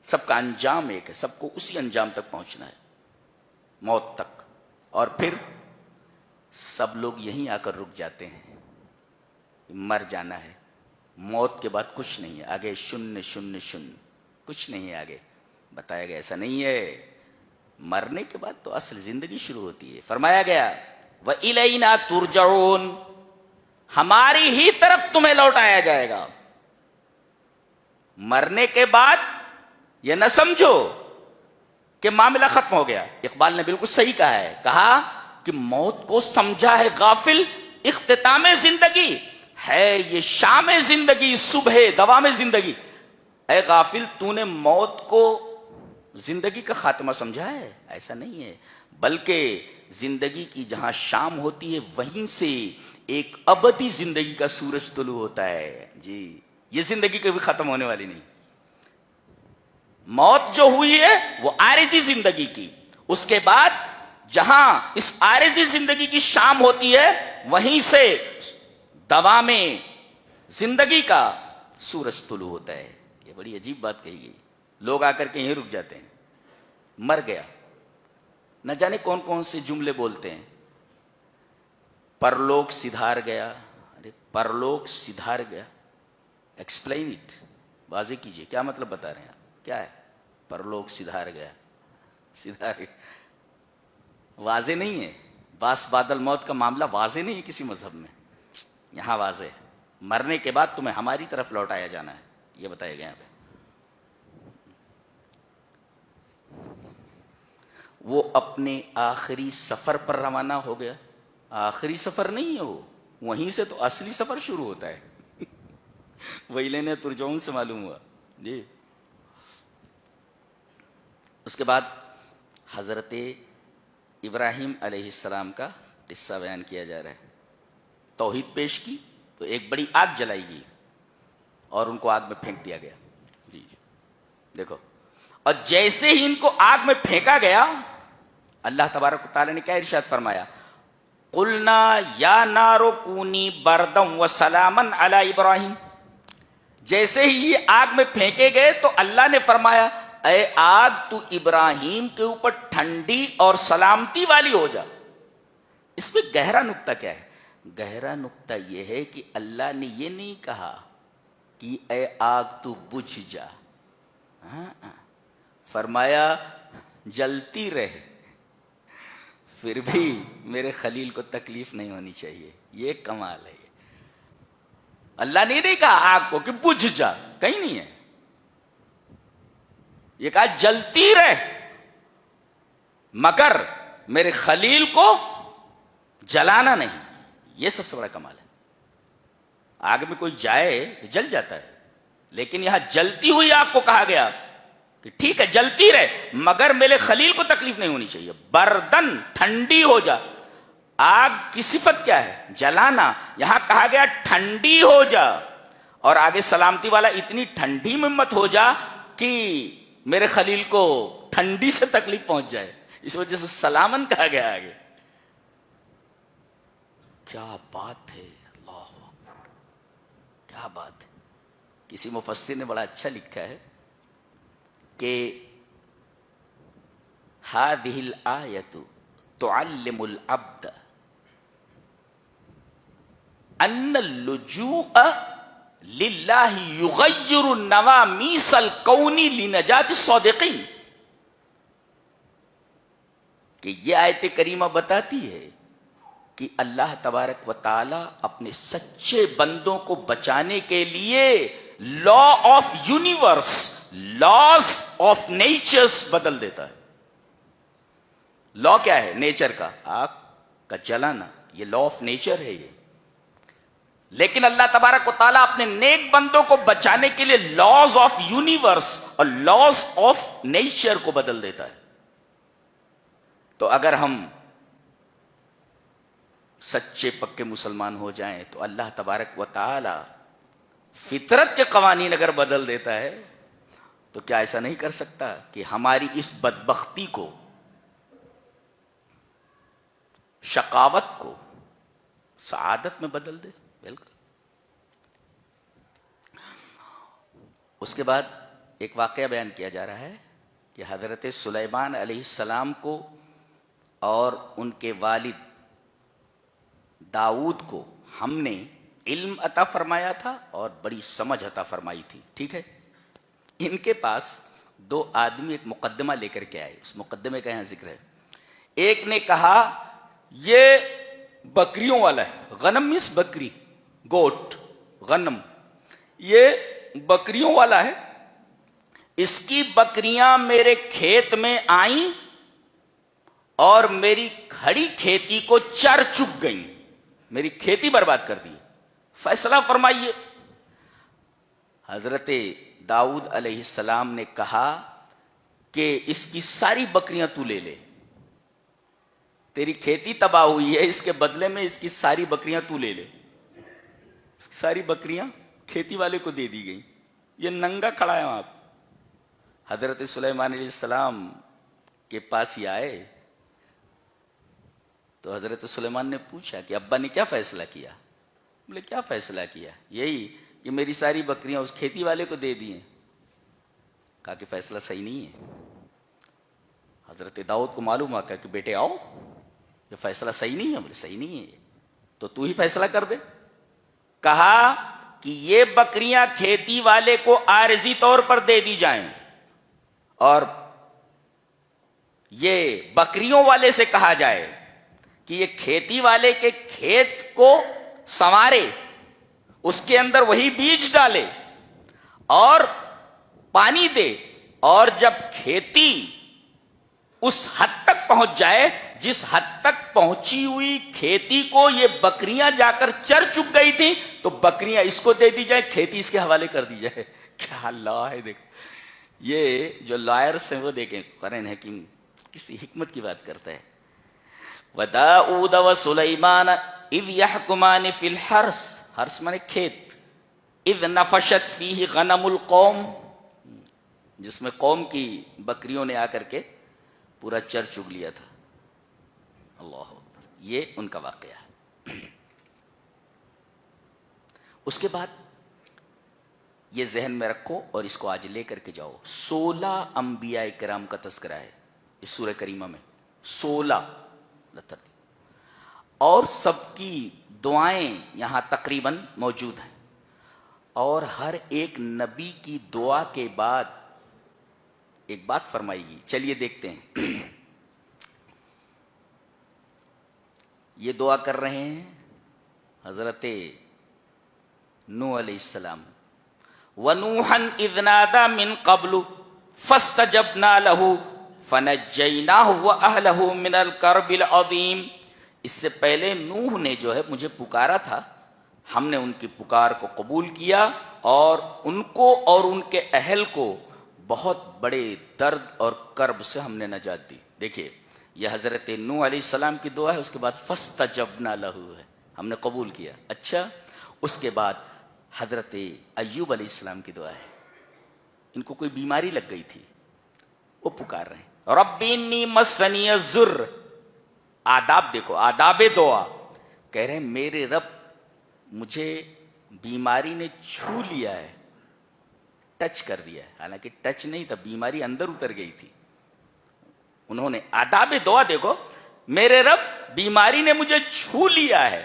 Speaker 1: سب کا انجام ایک ہے، سب کو اسی انجام تک پہنچنا ہے، موت تک۔ اور پھر سب لوگ یہیں آ کر رک جاتے ہیں، مر جانا ہے، موت کے بعد کچھ نہیں ہے آگے، شن شن شن، کچھ نہیں ہے آگے۔ بتایا گیا ایسا نہیں ہے، مرنے کے بعد تو اصل زندگی شروع ہوتی ہے۔ فرمایا گیا وَإِلَيْنَا تُرْجَعُونَ، ہماری ہی طرف تمہیں لوٹایا جائے گا۔ مرنے کے بعد یہ نہ سمجھو کہ معاملہ ختم ہو گیا۔ اقبال نے بالکل صحیح کہا ہے، کہا کہ موت کو سمجھا ہے غافل، اختتام زندگی ہے یہ شام زندگی، صبح دوام زندگی۔ اے غافل، تو نے موت کو زندگی کا خاتمہ سمجھا ہے؟ ایسا نہیں ہے، بلکہ زندگی کی جہاں شام ہوتی ہے وہیں سے ایک ابدی زندگی کا سورج طلوع ہوتا ہے۔ جی، یہ زندگی کبھی ختم ہونے والی نہیں۔ موت جو ہوئی ہے وہ عارضی زندگی کی، اس کے بعد جہاں اس عارضی زندگی کی شام ہوتی ہے وہیں سے دوام زندگی کا سورج طلوع ہوتا ہے۔ یہ بڑی عجیب بات کہی گئی۔ لوگ آ کر کے یہیں رک جاتے ہیں، مر گیا، نہ جانے کون کون سے جملے بولتے ہیں، پرلوک سدھار گیا۔ ارے پرلوک سدھار گیا، ایکسپلین اٹ، واضح کیجئے، کیا مطلب بتا رہے ہیں آپ؟ کیا ہے پرلوک سدھار گیا؟ سدھار واضح نہیں ہے، باس بادل موت کا معاملہ واضح نہیں ہے کسی مذہب میں، یہاں واضح ہے۔ مرنے کے بعد تمہیں ہماری طرف لوٹایا جانا ہے، یہ بتایا گیا ہے۔ وہ اپنے آخری سفر پر روانہ ہو گیا۔ آخری سفر نہیں ہے وہ، وہیں سے تو اصلی سفر شروع ہوتا ہے۔ وَإِلَيْنَا تُرْجَعُونَ سے معلوم ہوا جی۔ اس کے بعد حضرت ابراہیم علیہ السلام کا قصہ بیان کیا جا رہا ہے۔ توحید پیش کی تو ایک بڑی آگ جلائی گئی اور ان کو آگ میں پھینک دیا گیا۔ جی دیکھو، اور جیسے ہی ان کو آگ میں پھینکا گیا، اللہ تبارک و تعالیٰ نے کیا ارشاد فرمایا؟ قُلْنَا يَا نَارُ كُونِي بَرْدًا وَسَلَامًا عَلَى إِبْرَاهِيمَ، جیسے ہی یہ آگ میں پھینکے گئے تو اللہ نے فرمایا اے آگ تو ابراہیم کے اوپر ٹھنڈی اور سلامتی والی ہو جا۔ اس میں گہرا نکتہ کیا ہے؟ گہرا نکتہ یہ ہے کہ اللہ نے یہ نہیں کہا کہ اے آگ تو بجھ جا، فرمایا جلتی رہے، پھر بھی میرے خلیل کو تکلیف نہیں ہونی چاہیے۔ یہ کمال ہے۔ اللہ نے نہیں کہا آگ کو کہ بجھ جا، کہیں نہیں ہے، یہ کہا جلتی رہ، مگر میرے خلیل کو جلانا نہیں۔ یہ سب سے بڑا کمال ہے۔ آگ میں کوئی جائے تو جل جاتا ہے، لیکن یہاں جلتی ہوئی آگ کو کہا گیا کہ ٹھیک ہے جلتی رہے مگر میرے خلیل کو تکلیف نہیں ہونی چاہیے۔ بردن، ٹھنڈی ہو جا۔ آگ کی صفت کیا ہے؟ جلانا، یہاں کہا گیا ٹھنڈی ہو جا، اور آگے سلامتی والا اتنی ٹھنڈی میں مت ہو جا کہ میرے خلیل کو ٹھنڈی سے تکلیف پہنچ جائے، اس وجہ سے سلامن کہا گیا آگے۔ کیا بات ہے، اللہ اکبر، کیا بات ہے۔ کسی مفسر نے بڑا اچھا لکھا ہے کہ هذه الآیۃ تعلم العبد ان اللجوء للہ یغیر نوامیس الکون لنجات الصادقین، کہ یہ آیت کریمہ بتاتی ہے کہ اللہ تبارک و تعالی اپنے سچے بندوں کو بچانے کے لیے law of universe, laws of natures بدل دیتا ہے۔ لا کیا ہے؟ نیچر کا، آگ کا جلانا، یہ لا آف نیچر ہے یہ۔ لیکن اللہ تبارک و تعالیٰ اپنے نیک بندوں کو بچانے کے لیے لاز آف یونیورس اور لاز آف نیچر کو بدل دیتا ہے۔ تو اگر ہم سچے پکے مسلمان ہو جائیں تو اللہ تبارک و تعالی فطرت کے قوانین اگر بدل دیتا ہے تو کیا ایسا نہیں کر سکتا کہ ہماری اس بدبختی کو، شقاوت کو سعادت میں بدل دے؟ بالکل۔ اس کے بعد ایک واقعہ بیان کیا جا رہا ہے کہ حضرت سلیمان علیہ السلام کو اور ان کے والد داؤد کو ہم نے علم عطا فرمایا تھا اور بڑی سمجھ عطا فرمائی تھی، ٹھیک ہے؟ ان کے پاس دو آدمی ایک مقدمہ لے کر کے آئے، اس مقدمے کا یہاں ذکر ہے۔ ایک نے کہا یہ بکریوں والا ہے، غنم مس بکری، گوٹ، غنم، یہ بکریوں والا ہے، اس کی بکریاں میرے کھیت میں آئیں اور میری کھڑی کھیتی کو چر چک گئیں، میری کھیتی برباد کر دی، فیصلہ فرمائیے۔ حضرت داؤد علیہ السلام نے کہا کہ اس کی ساری بکریاں تو لے لے، تیری کھیتی تباہ ہوئی ہے، اس کے بدلے میں اس کی ساری بکریاں تو لے لے۔ اس کی ساری بکریاں کھیتی والے کو دے دی گئیں، یہ ننگا کھڑا ہے وہاں۔ حضرت سلیمان علیہ السلام کے پاس یہ آئے تو حضرت سلیمان نے پوچھا کہ ابا نے کیا فیصلہ کیا؟ بولے کیا فیصلہ کیا؟ یہی کہ میری ساری بکریاں اس کھیتی والے کو دے دی ہیں۔ کہا کہ فیصلہ صحیح نہیں ہے۔ حضرت داؤد کو معلوم ہوا کہ بیٹے آؤ، یہ فیصلہ صحیح نہیں ہے۔ بولے صحیح نہیں ہے، تو ہی فیصلہ کر دے۔ کہا کہ یہ بکریاں کھیتی والے کو عارضی طور پر دے دی جائیں اور یہ بکریوں والے سے کہا جائے کہ یہ کھیتی والے کے کھیت کو سنوارے، اس کے اندر وہی بیج ڈالے اور پانی دے، اور جب کھیتی اس حد تک پہنچ جائے جس حد تک پہنچی ہوئی کھیتی کو یہ بکریاں جا کر چر چک گئی تھی، تو بکریاں اس کو دے دی جائے، کھیتی اس کے حوالے کر دی جائے۔ کیا اللہ ہے! دیکھ، یہ جو لائرس ہیں وہ دیکھیں، قرآن حکیم کسی حکمت کی بات کرتا ہے۔ وَدَاؤُدَ وَسُلَيْمَانَ اِذْ يَحْكُمَانِ فِي الْحَرْثِ، حرث مانے کھیت، اِذْ نَفَشَتْ فِيهِ غَنَمُ الْقَوْمِ، جس میں قوم کی بکریوں نے آ کر کے پورا چر چگ لیا تھا۔ اللہ اکبر، یہ ان کا واقعہ ہے۔ اس کے بعد یہ ذہن میں رکھو اور اس کو آج لے کر کے جاؤ، 16 انبیاء کرام کا تذکرہ ہے اس سورہ کریمہ میں، 16 اور سب کی دعائیں یہاں تقریباً موجود ہیں، اور ہر ایک نبی کی دعا کے بعد ایک بات فرمائی گی۔ چلیے دیکھتے ہیں۔ یہ دعا کر رہے ہیں حضرت نوح علیہ السلام، وَنُوحًا إِذْ نَادَى مِن قَبْلُ فَاسْتَجَبْنَا لَهُ فَنَجَّيْنَاهُ وَأَهْلَهُ مِنَ الْكَرْبِ الْعَظِيمِ۔ اس سے پہلے نوح نے جو ہے مجھے پکارا تھا، ہم نے ان کی پکار کو قبول کیا اور ان کو اور ان کے اہل کو بہت بڑے درد اور کرب سے ہم نے نجات دی۔ دیکھیے، یہ حضرت نوح علیہ السلام کی دعا ہے، اس کے بعد فَاسْتَجَبْنَا لَهُ ہے، ہم نے قبول کیا۔ اچھا، اس کے بعد حضرت ایوب علیہ السلام کی دعا ہے، ان کو کوئی بیماری لگ گئی تھی، وہ پکار رہے ہیں، رب انی مسنی الضر۔ آداب دیکھو، آداب دعا، کہہ رہے ہیں میرے رب مجھے بیماری نے چھو لیا ہے، ٹچ کر دیا ہے، حالانکہ ٹچ نہیں تھا، بیماری اندر اتر گئی تھی۔ انہوں نے آداب دعا دیکھو، میرے رب بیماری نے مجھے چھو لیا ہے،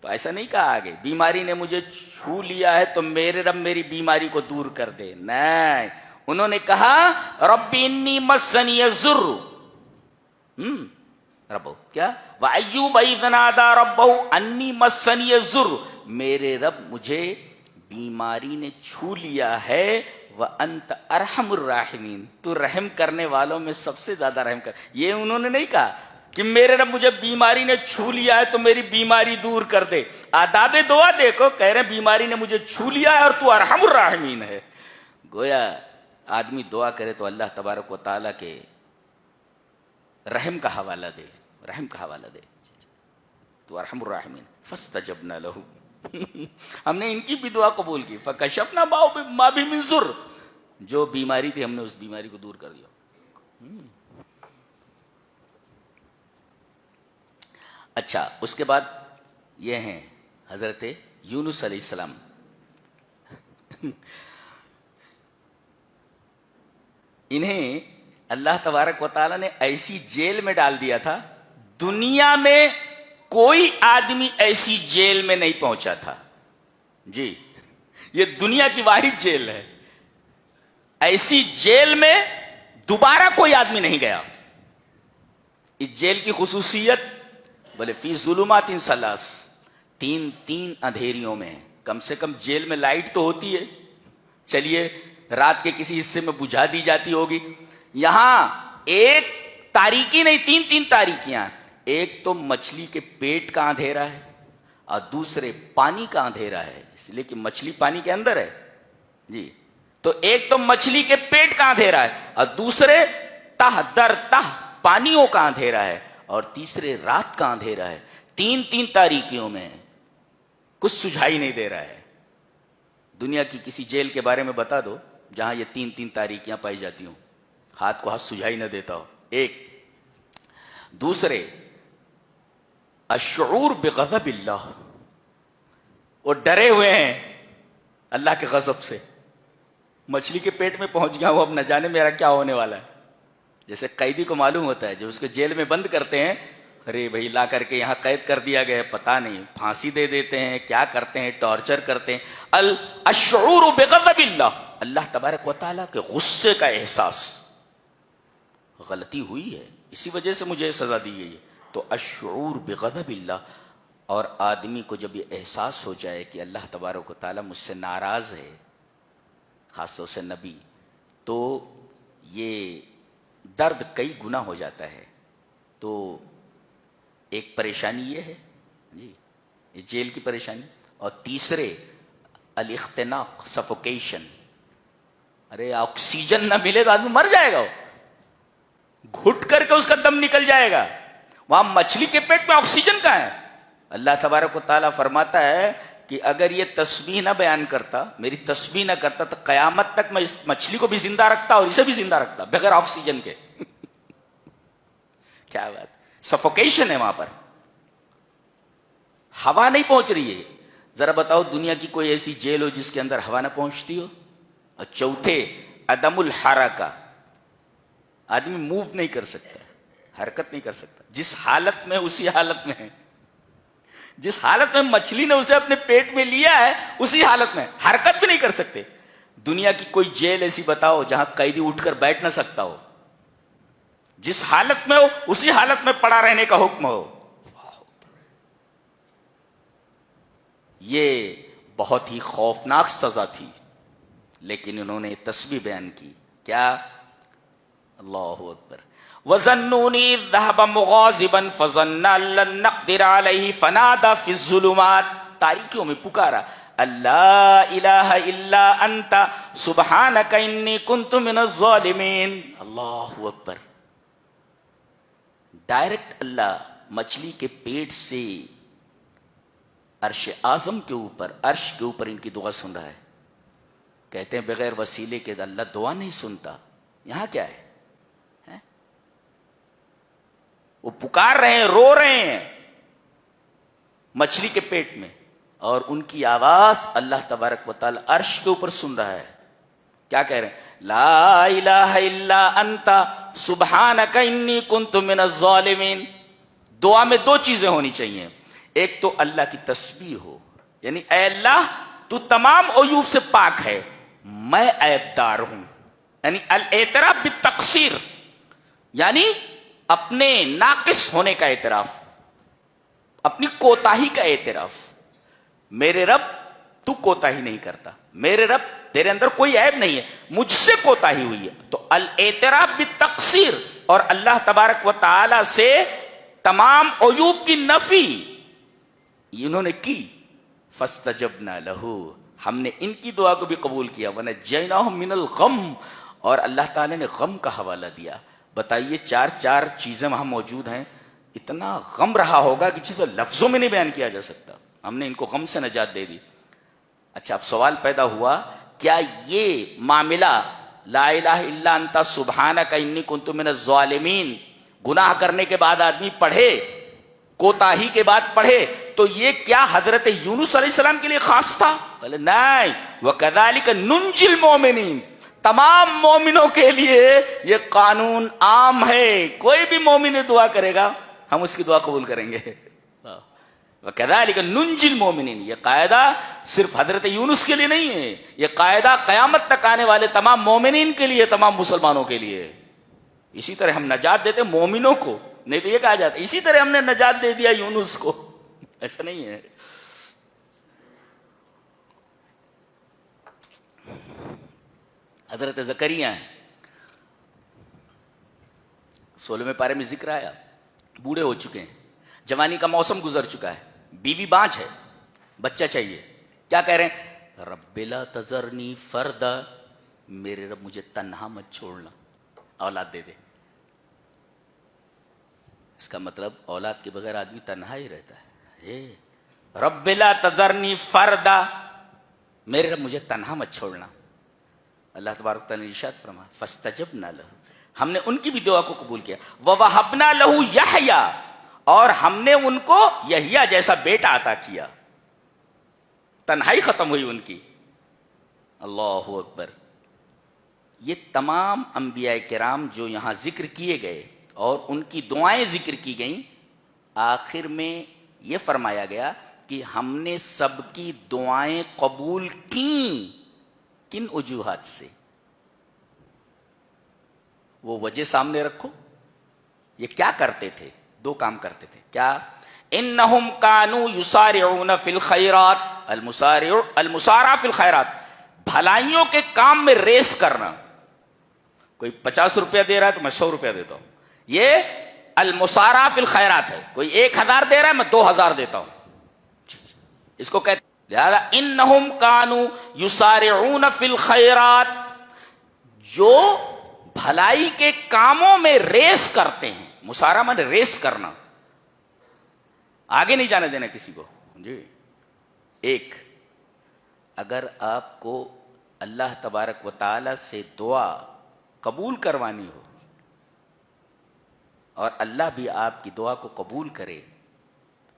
Speaker 1: تو ایسا نہیں کہا آگے بیماری نے مجھے چھو لیا ہے تو میرے رب میری بیماری کو دور کر دے، نہیں، انہوں نے کہا رب انی مسنی الضر، رب کیا، وَأَيُّوبَ إِذْ نَادَى رَبَّهُ أَنِّي مَسَّنِيَ الضُّرُّ، میرے رب مجھے بیماری نے چھو لیا ہے، وَأَنْتَ أَرْحَمُ الرَّاحِمِينَ، تو رحم کرنے والوں میں سب سے زیادہ رحم کر۔ یہ انہوں نے نہیں کہا کہ میرے رب مجھے بیماری نے چھو لیا ہے تو میری بیماری دور کر دے۔ آداب دعا دیکھو، کہہ رہے بیماری نے مجھے چھو لیا ہے اور تو ارحم الراحمین ہے۔ گویا آدمی دعا کرے تو اللہ تبارک و تعالیٰ کے رحم کا حوالہ دے، رحم کا حوالہ دے۔ تو ارحم الراحمین فاستجبنا لہ ہم نے ان کی بھی دعا قبول کی، فکشفنا ما بہ من ضر، جو بیماری تھی ہم نے اس بیماری کو دور کر دیا۔ اچھا، اس کے بعد یہ ہیں حضرت یونس علیہ السلام۔ انہیں اللہ تبارک و تعالیٰ نے ایسی جیل میں ڈال دیا تھا، دنیا میں کوئی آدمی ایسی جیل میں نہیں پہنچا تھا جی، یہ دنیا کی واحد جیل ہے، ایسی جیل میں دوبارہ کوئی آدمی نہیں گیا۔ اس جیل کی خصوصیت بولے فی ظلمات ثلاث، تین اندھیریوں میں، کم سے کم جیل میں لائٹ تو ہوتی ہے، چلیے رات کے کسی حصے میں بجھا دی جاتی ہوگی، یہاں ایک تاریکی نہیں، تین تاریکیاں، ایک تو مچھلی کے پیٹ کا اندھیرا ہے اور دوسرے پانی کا اندھیرا ہے، اس لیے کہ مچھلی پانی کے اندر ہے جی، تو ایک تو مچھلی کے پیٹ کا اندھیرا ہے اور دوسرے تہ در تہ پانیوں کا اندھیرا ہے اور تیسرے رات کا اندھیرا ہے، تین تاریکیوں میں کچھ سجھائی نہیں دے رہا ہے۔ دنیا کی کسی جیل کے بارے میں بتا دو جہاں یہ تین تاریکیاں پائی جاتی ہوں، ہاتھ کو ہاتھ سجھائی نہ دیتا ہو۔ ایک، دوسرے الشعور بغضب اللہ، وہ ڈرے ہوئے ہیں اللہ کے غضب سے، مچھلی کے پیٹ میں پہنچ گیا وہ، اب نہ جانے میرا کیا ہونے والا ہے۔ جیسے قیدی کو معلوم ہوتا ہے جب اس کو جیل میں بند کرتے ہیں، ارے بھائی لا کر کے یہاں قید کر دیا گیا ہے، پتہ نہیں پھانسی دے دیتے ہیں، کیا کرتے ہیں، ٹارچر کرتے ہیں۔ الشعور بغضب اللہ، اللہ تبارک و تعالیٰ کے غصے کا احساس، غلطی ہوئی ہے اسی وجہ سے مجھے سزا دی گئی ہے، تو الشعور بغضب اللہ، اور آدمی کو جب یہ احساس ہو جائے کہ اللہ تبارک و تعالیٰ مجھ سے ناراض ہے، خاص طور سے نبی، تو یہ درد کئی گنا ہو جاتا ہے۔ تو ایک پریشانی یہ ہے جی، یہ جیل کی پریشانی، اور تیسرے الاختناق، سفوکیشن، ارے آکسیجن نہ ملے تو آدمی مر جائے گا، گھٹ کر کے اس کا دم نکل جائے گا، وہاں مچھلی کے پیٹ میں آکسیجن کہاں ہے؟ اللہ تبارک و تعالیٰ فرماتا ہے کہ اگر یہ تسبیح نہ بیان کرتا، میری تسبیح نہ کرتا، تو قیامت تک میں اس مچھلی کو بھی زندہ رکھتا اور اسے بھی زندہ رکھتا بغیر آکسیجن کے۔ کیا بات، سفوکیشن ہے وہاں پر، ہوا نہیں پہنچ رہی ہے۔ ذرا بتاؤ دنیا کی کوئی ایسی جیل ہو جس کے اندر ہوا نہ پہنچتی ہو؟ اور چوتھے عدم الحرکہ، آدمی موو نہیں کر سکتا، حرکت نہیں کر سکتا، جس حالت میں اسی حالت میں ہے، جس حالت میں مچھلی نے اسے اپنے پیٹ میں لیا ہے اسی حالت میں، حرکت بھی نہیں کر سکتے۔ دنیا کی کوئی جیل ایسی بتاؤ جہاں قیدی اٹھ کر بیٹھ نہ سکتا ہو، جس حالت میں ہو اسی حالت میں پڑا رہنے کا حکم ہو۔ یہ بہت ہی خوفناک سزا تھی، لیکن انہوں نے تسبیح بیان کی، کیا؟ اللہ اکبر۔ وَظَنُّونِ إِذْ ذَهَبَ مُغَاضِبًا فَظَنَّ أَن لَّن نَّقْدِرَ عَلَيْهِ فَنَادَىٰ فِي الظُّلُمَاتِ، تاریکیوں میں پکارا، اللہ الہ الا انت سبحانک انی کنت من الظالمین۔ اللہ اکبر، ڈائریکٹ اللہ مچھلی کے پیٹ سے عرش اعظم کے اوپر، عرش کے اوپر ان کی دعا سن رہا ہے۔ کہتے ہیں بغیر وسیلے کے اللہ دعا نہیں سنتا، یہاں کیا ہے؟ وہ پکار رہے ہیں، رو رہے ہیں مچھلی کے پیٹ میں، اور ان کی آواز اللہ تبارک و تعالی عرش کے اوپر سن رہا ہے۔ کیا کہہ رہے ہیں؟ لا الہ الا انت سبحانک انی کنت من الظالمین۔ دعا میں دو چیزیں ہونی چاہیے، ایک تو اللہ کی تسبیح ہو، یعنی اے اللہ تو تمام عیوب سے پاک ہے، میں عیب دار ہوں، یعنی الاعتراف بالتقصیر، یعنی اپنے ناقص ہونے کا اعتراف، اپنی کوتاہی کا اعتراف۔ میرے رب تو کوتاہی نہیں کرتا، میرے رب تیرے اندر کوئی عیب نہیں ہے، مجھ سے کوتاہی ہوئی ہے، تو الاعتراف بالتقصیر، اور اللہ تبارک و تعالی سے تمام عیوب کی نفی انہوں نے کی۔ فاستجبنا لہ، ہم نے ان کی دعا کو بھی قبول کیا، ونجیناہم من الغم، اور اللہ تعالی نے غم کا حوالہ دیا۔ بتائیے چار چیزیں وہاں موجود ہیں، اتنا غم رہا ہوگا کہ جسے لفظوں میں نہیں بیان کیا جا سکتا. ہم نے ان کو غم سے نجات دے دی. اچھا اب سوال پیدا ہوا, کیا یہ معاملہ لا الہ الا انت سبحانک انی کنت من الظالمین گناہ کرنے کے بعد آدمی پڑھے, کوتاہی کے بعد پڑھے, تو یہ کیا حضرت یونس علیہ السلام کے لیے خاص تھا؟ بولے نہیں, وَكَذَلِكَ نُنْجِي الْمُؤْمِنِينَ, تمام مومنوں کے لیے یہ قانون عام ہے. کوئی بھی مومن دعا کرے گا ہم اس کی دعا قبول کریں گے. وَكَذَلِكَ نُنْجِي الْمُؤْمِنِينَ, یہ قاعدہ صرف حضرت یونس کے لیے نہیں ہے, یہ قاعدہ قیامت تک آنے والے تمام مومنین کے لیے, تمام مسلمانوں کے لیے. اسی طرح ہم نجات دیتے مومنوں کو, نہیں تو یہ کہا جاتا اسی طرح ہم نے نجات دے دیا یونس کو. ایسا نہیں ہے. حضرت زکریا ہیں, 16ویں پارے میں ذکر آیا, بوڑھے ہو چکے ہیں, جوانی کا موسم گزر چکا ہے, بیوی بانچ ہے, بچہ چاہیے. کیا کہہ رہے ہیں؟ رب لا تذرنی فردا, میرے رب مجھے تنہا مت چھوڑنا, اولاد دے دے. اس کا مطلب اولاد کے بغیر آدمی تنہا ہی رہتا ہے. رب لا تذرنی فردا, میرے رب مجھے تنہا مت چھوڑنا. اللہ تبارک تعالیٰ نے ارشاد فرمایا فاستجبنا لہ, ہم نے ان کی بھی دعا کو قبول کیا. ووہبنا لہ یحییٰ, اور ہم نے ان کو یحییٰ جیسا بیٹا عطا کیا. تنہائی ختم ہوئی ان کی. اللہ اکبر. یہ تمام انبیاء کرام جو یہاں ذکر کیے گئے اور ان کی دعائیں ذکر کی گئیں, آخر میں یہ فرمایا گیا کہ ہم نے سب کی دعائیں قبول کیں. کن وجوہات سے؟ وہ وجہ سامنے رکھو. یہ کیا کرتے تھے؟ دو کام کرتے تھے. کیا؟ انہم کانوا یسارعون فی الخیرات, المسارع فی الخیرات, بھلائیوں کے کام میں ریس کرنا. کوئی 50 روپیہ دے رہا ہے تو میں 100 روپیہ دیتا ہوں, یہ المسارع فی الخیرات ہے. کوئی 1000 دے رہا ہے میں 2000 دیتا ہوں, اس کو کہتے ہیں. لہذا انہم کانوا یسارعون فی الخیرات, جو بھلائی کے کاموں میں ریس کرتے ہیں. مسارع مانے ریس کرنا, آگے نہیں جانے دینا کسی کو. جی ایک, اگر آپ کو اللہ تبارک و تعالی سے دعا قبول کروانی ہو اور اللہ بھی آپ کی دعا کو قبول کرے,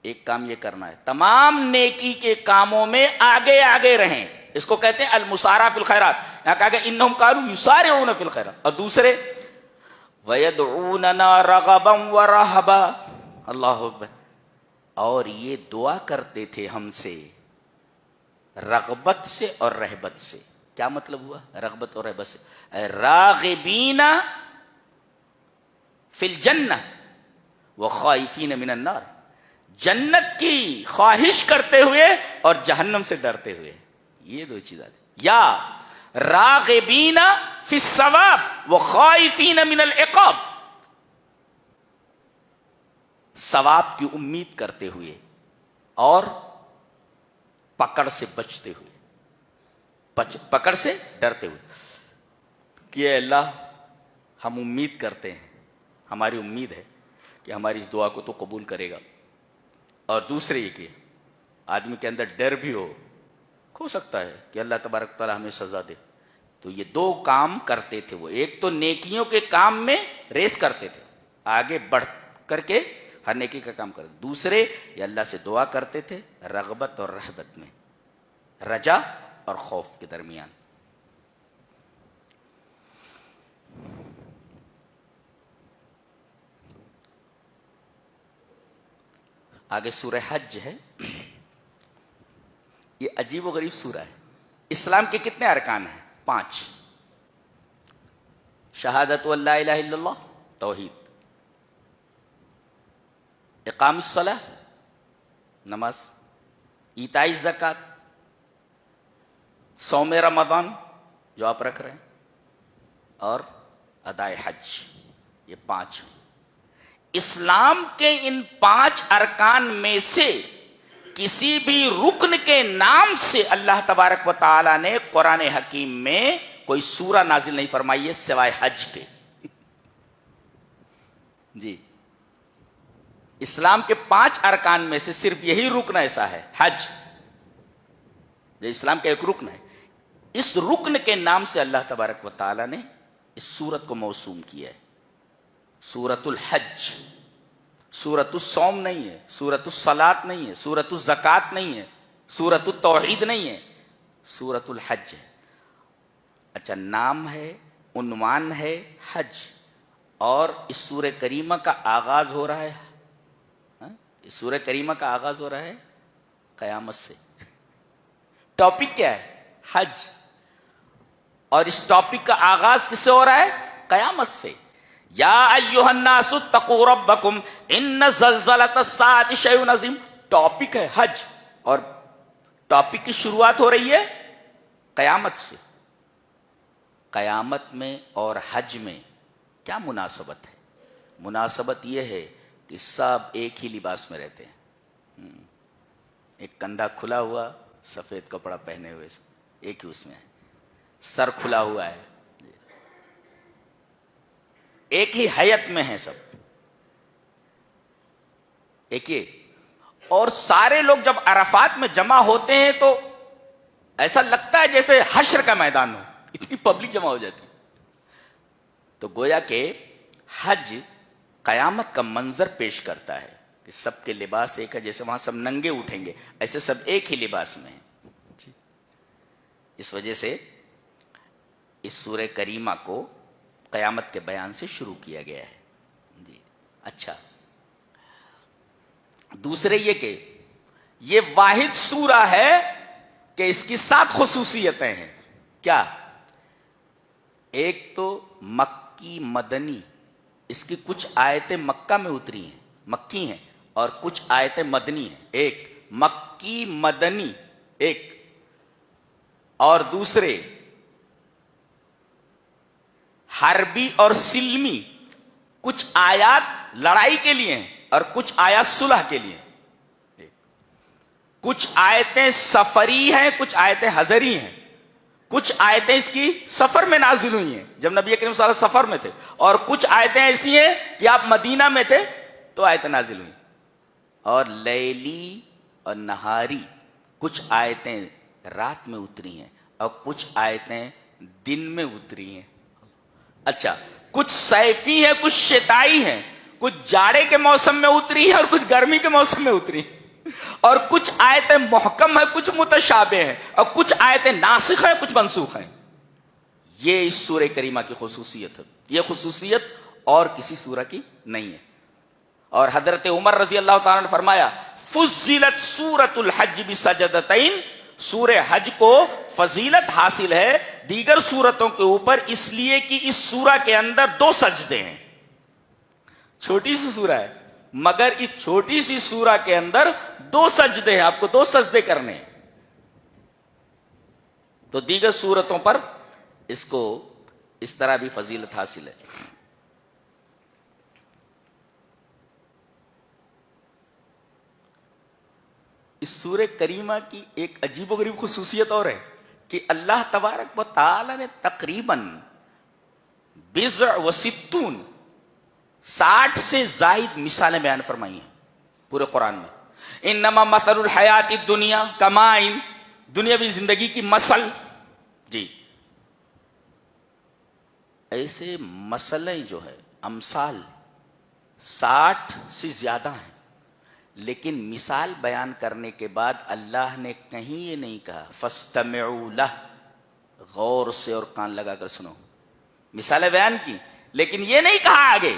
Speaker 1: ایک کام یہ کرنا ہے, تمام نیکی کے کاموں میں آگے آگے رہیں. اس کو کہتے ہیں المسارع فی الخیرات. یہاں کہا کہ انہم کانوا یسارعون فی الخیرات. اور دوسرے وَيَدْعُونَنَا رَغَبًا وَرَهَبًا, اللہ اکبر, اور یہ دعا کرتے تھے ہم سے رغبت سے اور رہبت سے. کیا مطلب ہوا رغبت اور رہبت سے؟ راغبین فی الجنہ وخائفین من النار, جنت کی خواہش کرتے ہوئے اور جہنم سے ڈرتے ہوئے. یہ دو چیزیں. یا راغبین فی الثواب وخائفین من العقاب, ثواب کی امید کرتے ہوئے اور پکڑ سے بچتے ہوئے, پکڑ سے ڈرتے ہوئے. کہ اللہ ہم امید کرتے ہیں, ہماری امید ہے کہ ہماری اس دعا کو تو قبول کرے گا. اور دوسرے یہ کہ آدمی کے اندر ڈر بھی ہو سکتا ہے کہ اللہ تبارک تعالیٰ ہمیں سزا دے. تو یہ دو کام کرتے تھے وہ. ایک تو نیکیوں کے کام میں ریس کرتے تھے, آگے بڑھ کر کے ہر نیکی کا کام کرتے. دوسرے یہ اللہ سے دعا کرتے تھے رغبت اور رہبت میں, رجا اور خوف کے درمیان. آگے سورہ حج ہے. یہ عجیب و غریب سورہ ہے. اسلام کے کتنے ارکان ہیں؟ 5. شہادت لا الہ الا اللہ, توحید. اقام الصلاۃ, نماز. ایتاء الزکات, صوم رمضان جو آپ رکھ رہے ہیں, اور ادائے حج. یہ 5. اسلام کے ان 5 ارکان میں سے کسی بھی رکن کے نام سے اللہ تبارک و تعالی نے قرآن حکیم میں کوئی سورہ نازل نہیں فرمائی ہے سوائے حج کے. جی اسلام کے 5 ارکان میں سے صرف یہی رکن ایسا ہے، حج، جو اسلام کا ایک رکن ہے. اس رکن کے نام سے اللہ تبارک و تعالی نے اس سورت کو موسوم کیا ہے. سورت الحج. سورت الصوم نہیں ہے، سورت الصلاۃ نہیں ہے، سورت الزکوٰۃ نہیں ہے، سورت التوحید نہیں ہے، سورت الحج ہے. اچھا، نام ہے، عنوان ہے حج، اور اس سورہ کریمہ کا آغاز ہو رہا ہے، اس سورہ کریمہ کا آغاز ہو رہا ہے قیامت سے. ٹاپک کیا ہے؟ حج. اور اس ٹاپک کا آغاز کس سے ہو رہا ہے؟ قیامت سے. یا ایھا الناس اتقوا ربکم ان زلزلۃ الساعۃ شیء عظیم. ٹاپک ہے حج، اور ٹاپک کی شروعات ہو رہی ہے قیامت سے. قیامت میں اور حج میں کیا مناسبت ہے؟ مناسبت یہ ہے کہ سب ایک ہی لباس میں رہتے ہیں. ایک کندھا کھلا ہوا، سفید کپڑا پہنے ہوئے، ایک ہی اس میں ہے. سر کھلا ہوا ہے، ایک ہی حیت میں ہیں سب، ایک ہی. اور سارے لوگ جب عرفات میں جمع ہوتے ہیں تو ایسا لگتا ہے جیسے حشر کا میدان ہو، اتنی پبلک جمع ہو جاتی. تو گویا کہ حج قیامت کا منظر پیش کرتا ہے کہ سب کے لباس ایک ہے، جیسے وہاں سب ننگے اٹھیں گے ایسے سب ایک ہی لباس میں ہیں. اس وجہ سے اس سورہ کریمہ کو قیامت کے بیان سے شروع کیا گیا ہے. جی اچھا، دوسرے یہ کہ یہ واحد سورہ ہے کہ اس کی 7 خصوصیتیں ہیں. کیا؟ ایک تو مکی مدنی، اس کی کچھ آیتیں مکہ میں اتری ہیں، مکی ہیں، اور کچھ آیتیں مدنی ہیں. ایک مکی مدنی ایک، اور دوسرے حربی اور سلمی. کچھ آیات لڑائی کے لیے ہیں اور کچھ آیات صلح کے لیے ہیں. کچھ آیتیں سفری ہیں، کچھ آیتیں حضری ہیں. کچھ آیتیں اس کی سفر میں نازل ہوئی ہیں جب نبی کریم صلی اللہ علیہ وسلم سفر میں تھے، اور کچھ آیتیں ایسی ہیں کہ آپ مدینہ میں تھے تو آیتیں نازل ہوئی. اور لیلی اور نہاری، کچھ آیتیں رات میں اتری ہیں اور کچھ آیتیں دن میں اتری ہیں. اچھا، کچھ صیفی ہے، کچھ شتائی ہیں، کچھ جاڑے کے موسم میں اتری ہے اور کچھ گرمی کے موسم میں اتری ہیں. اور کچھ آیتیں محکم ہیں، کچھ متشابہ ہیں، اور کچھ آیتیں ناسخ ہیں، کچھ منسوخ ہیں. یہ اس سورہ کریمہ کی خصوصیت ہے. یہ خصوصیت اور کسی سورہ کی نہیں ہے. اور حضرت عمر رضی اللہ تعالیٰ نے فرمایا فضلت سورۃ الحج بسجدتین. سورہ حج کو فضیلت حاصل ہے دیگر سورتوں کے اوپر اس لیے کہ اس سورہ کے اندر 2 سجدے ہیں. چھوٹی سی سورہ ہے مگر اس چھوٹی سی سورہ کے اندر 2 سجدے ہیں، آپ کو 2 سجدے کرنے ہیں. تو دیگر سورتوں پر اس کو اس طرح بھی فضیلت حاصل ہے. اس سورہ کریمہ کی ایک عجیب و غریب خصوصیت اور ہے کہ اللہ تبارک و تعالی نے تقریباً 60 سے زائد مثالیں بیان فرمائی ہیں پورے قرآن میں. انما مثل الحیات الدنیا کماء، دنیاوی زندگی کی مثل. جی ایسے مسئلے جو ہے امثال 60 سے زیادہ ہیں، لیکن مثال بیان کرنے کے بعد اللہ نے کہیں یہ نہیں کہا فاستمعوا لہ، غور سے اور کان لگا کر سنو. مثالیں بیان کی لیکن یہ نہیں کہا آگے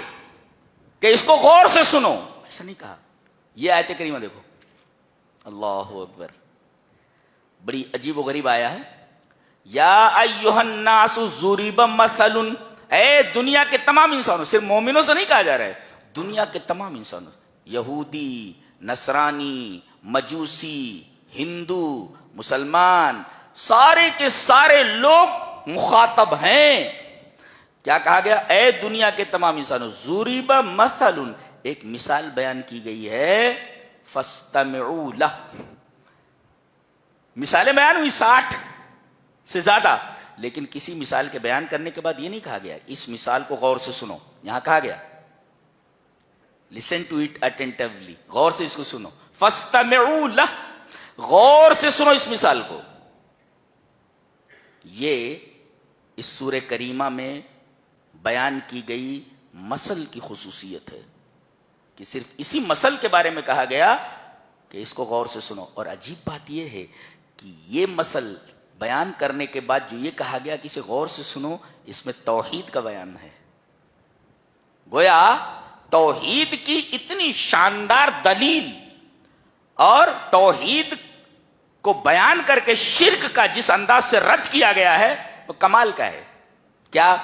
Speaker 1: کہ اس کو غور سے سنو، ایسا نہیں کہا. یہ آیت کریمہ دیکھو، اللہ اکبر، بڑی عجیب و غریب آیا ہے. یا ایھا الناس ضرب مثل، اے دنیا کے تمام انسانوں، صرف مومنوں سے نہیں کہا جا رہا ہے، دنیا کے تمام انسانوں، یہودی، نصرانی، مجوسی، ہندو، مسلمان، سارے کے سارے لوگ مخاطب ہیں. کیا کہا گیا؟ اے دنیا کے تمام انسانوں، ضرب مثل، ایک مثال بیان کی گئی ہے، فاستمعوا لہ. مثالیں بیان ہوئی 60 سے زیادہ، لیکن کسی مثال کے بیان کرنے کے بعد یہ نہیں کہا گیا اس مثال کو غور سے سنو. یہاں کہا گیا Listen to it attentively. غور سے اس کو سنو. فَاسْتَمِعُوا لَهُ. غور سے سنو اس مثال کو. یہ اس سورہ کریمہ میں بیان کی گئی مثل کی خصوصیت ہے کہ صرف اسی مثل کے بارے میں کہا گیا کہ اس کو غور سے سنو. اور عجیب بات یہ ہے کہ یہ مثل بیان کرنے کے بعد جو یہ کہا گیا کہ اسے غور سے سنو، اس میں توحید کا بیان ہے. گویا توحید کی اتنی شاندار دلیل اور توحید کو بیان کر کے شرک کا جس انداز سے رد کیا گیا ہے وہ کمال کا ہے. کیا؟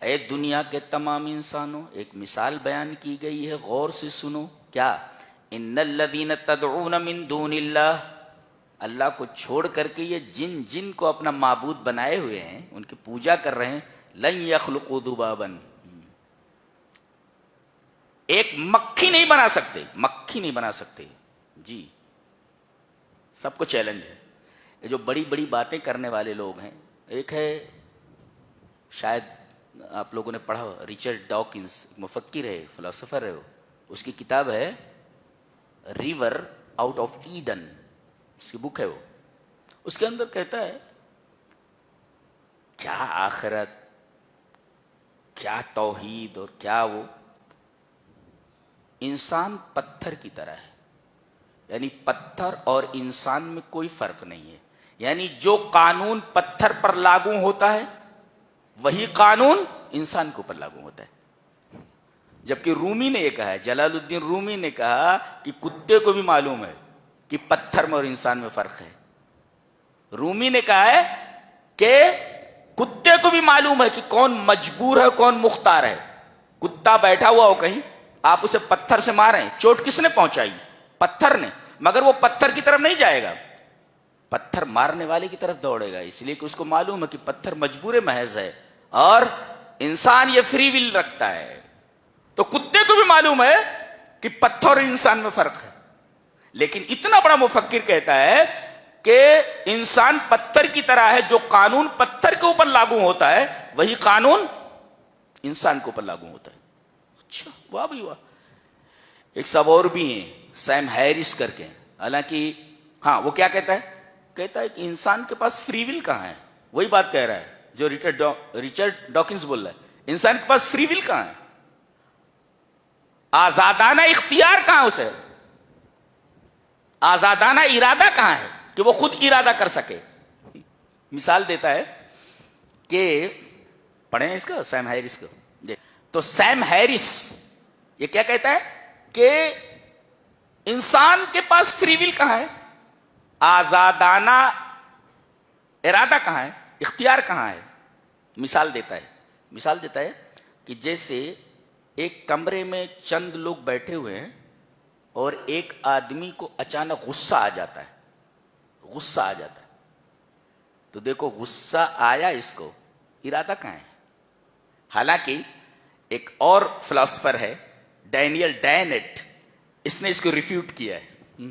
Speaker 1: اے دنیا کے تمام انسانوں، ایک مثال بیان کی گئی ہے، غور سے سنو. کیا؟ ان الذین تدعون من دون اللہ، اللہ کو چھوڑ کر کے یہ جن کو اپنا معبود بنائے ہوئے ہیں، ان کی پوجا کر رہے ہیں، لن یخلقوا ذبابا، ایک مکھی نہیں بنا سکتے، مکھی نہیں بنا سکتے. جی سب کو چیلنج ہے. یہ جو بڑی بڑی باتیں کرنے والے لوگ ہیں، ایک ہے، شاید آپ لوگوں نے پڑھا، ریچرڈ ڈاکنز، مفکر ہے، فلسفر ہے، اس کی کتاب ہے ریور آؤٹ آف ایڈن، اس کی بک ہے وہ. اس کے اندر کہتا ہے کیا آخرت، کیا توحید اور کیا وہ، انسان پتھر کی طرح ہے. یعنی پتھر اور انسان میں کوئی فرق نہیں ہے. یعنی جو قانون پتھر پر لاگو ہوتا ہے وہی قانون انسان کے اوپر لاگو ہوتا ہے. جبکہ رومی نے یہ کہا ہے، جلال الدین رومی نے کہا کہ کتے کو بھی معلوم ہے کہ پتھر میں اور انسان میں فرق ہے. رومی نے کہا ہے کہ کتے کو بھی معلوم ہے کہ کون مجبور ہے کون مختار ہے. کتا بیٹھا ہوا ہو کہیں، آپ اسے پتھر سے ماریں، چوٹ کس نے پہنچائی؟ پتھر نے. مگر وہ پتھر کی طرف نہیں جائے گا، پتھر مارنے والے کی طرف دوڑے گا، اس لیے کہ اس کو معلوم ہے کہ پتھر مجبور محض ہے اور انسان یہ فری ول رکھتا ہے. تو کتے کو بھی معلوم ہے کہ پتھر اور انسان میں فرق ہے. لیکن اتنا بڑا مفکر کہتا ہے کہ انسان پتھر کی طرح ہے، جو قانون پتھر کے اوپر لاگو ہوتا ہے وہی قانون انسان کے اوپر لاگو ہوتا ہے. اچھا، واہ بھائی واہ. ایک سب اور بھی ہیں، سیم ہیرس کر کے. حالانکہ ہاں وہ کیا کہتا ہے؟ کہتا ہے کہ انسان کے پاس فری ول کہاں ہے. وہی بات کہہ رہا ہے جو ریچرڈ ڈاکنز بول رہا ہے. انسان کے پاس فری ول کہاں ہے؟ آزادانہ اختیار کہاں اسے؟ آزادانہ ارادہ کہاں ہے کہ وہ خود ارادہ کر سکے؟ مثال دیتا ہے کہ پڑھیں اس کا، سیم ہیرس کو. تو سیم ہیرس یہ کیا کہتا ہے کہ انسان کے پاس فری ول کہاں ہے، آزادانہ ارادہ کہاں ہے، اختیار کہاں ہے. مثال دیتا ہے کہ جیسے ایک کمرے میں چند لوگ بیٹھے ہوئے ہیں اور ایک آدمی کو اچانک غصہ آ جاتا ہے. تو دیکھو غصہ آیا، اس کو ارادہ کہاں ہے؟ حالانکہ ایک اور فلسفر ہے ڈینیل ڈینٹ، اس نے اس کو ریفیوٹ کیا ہے.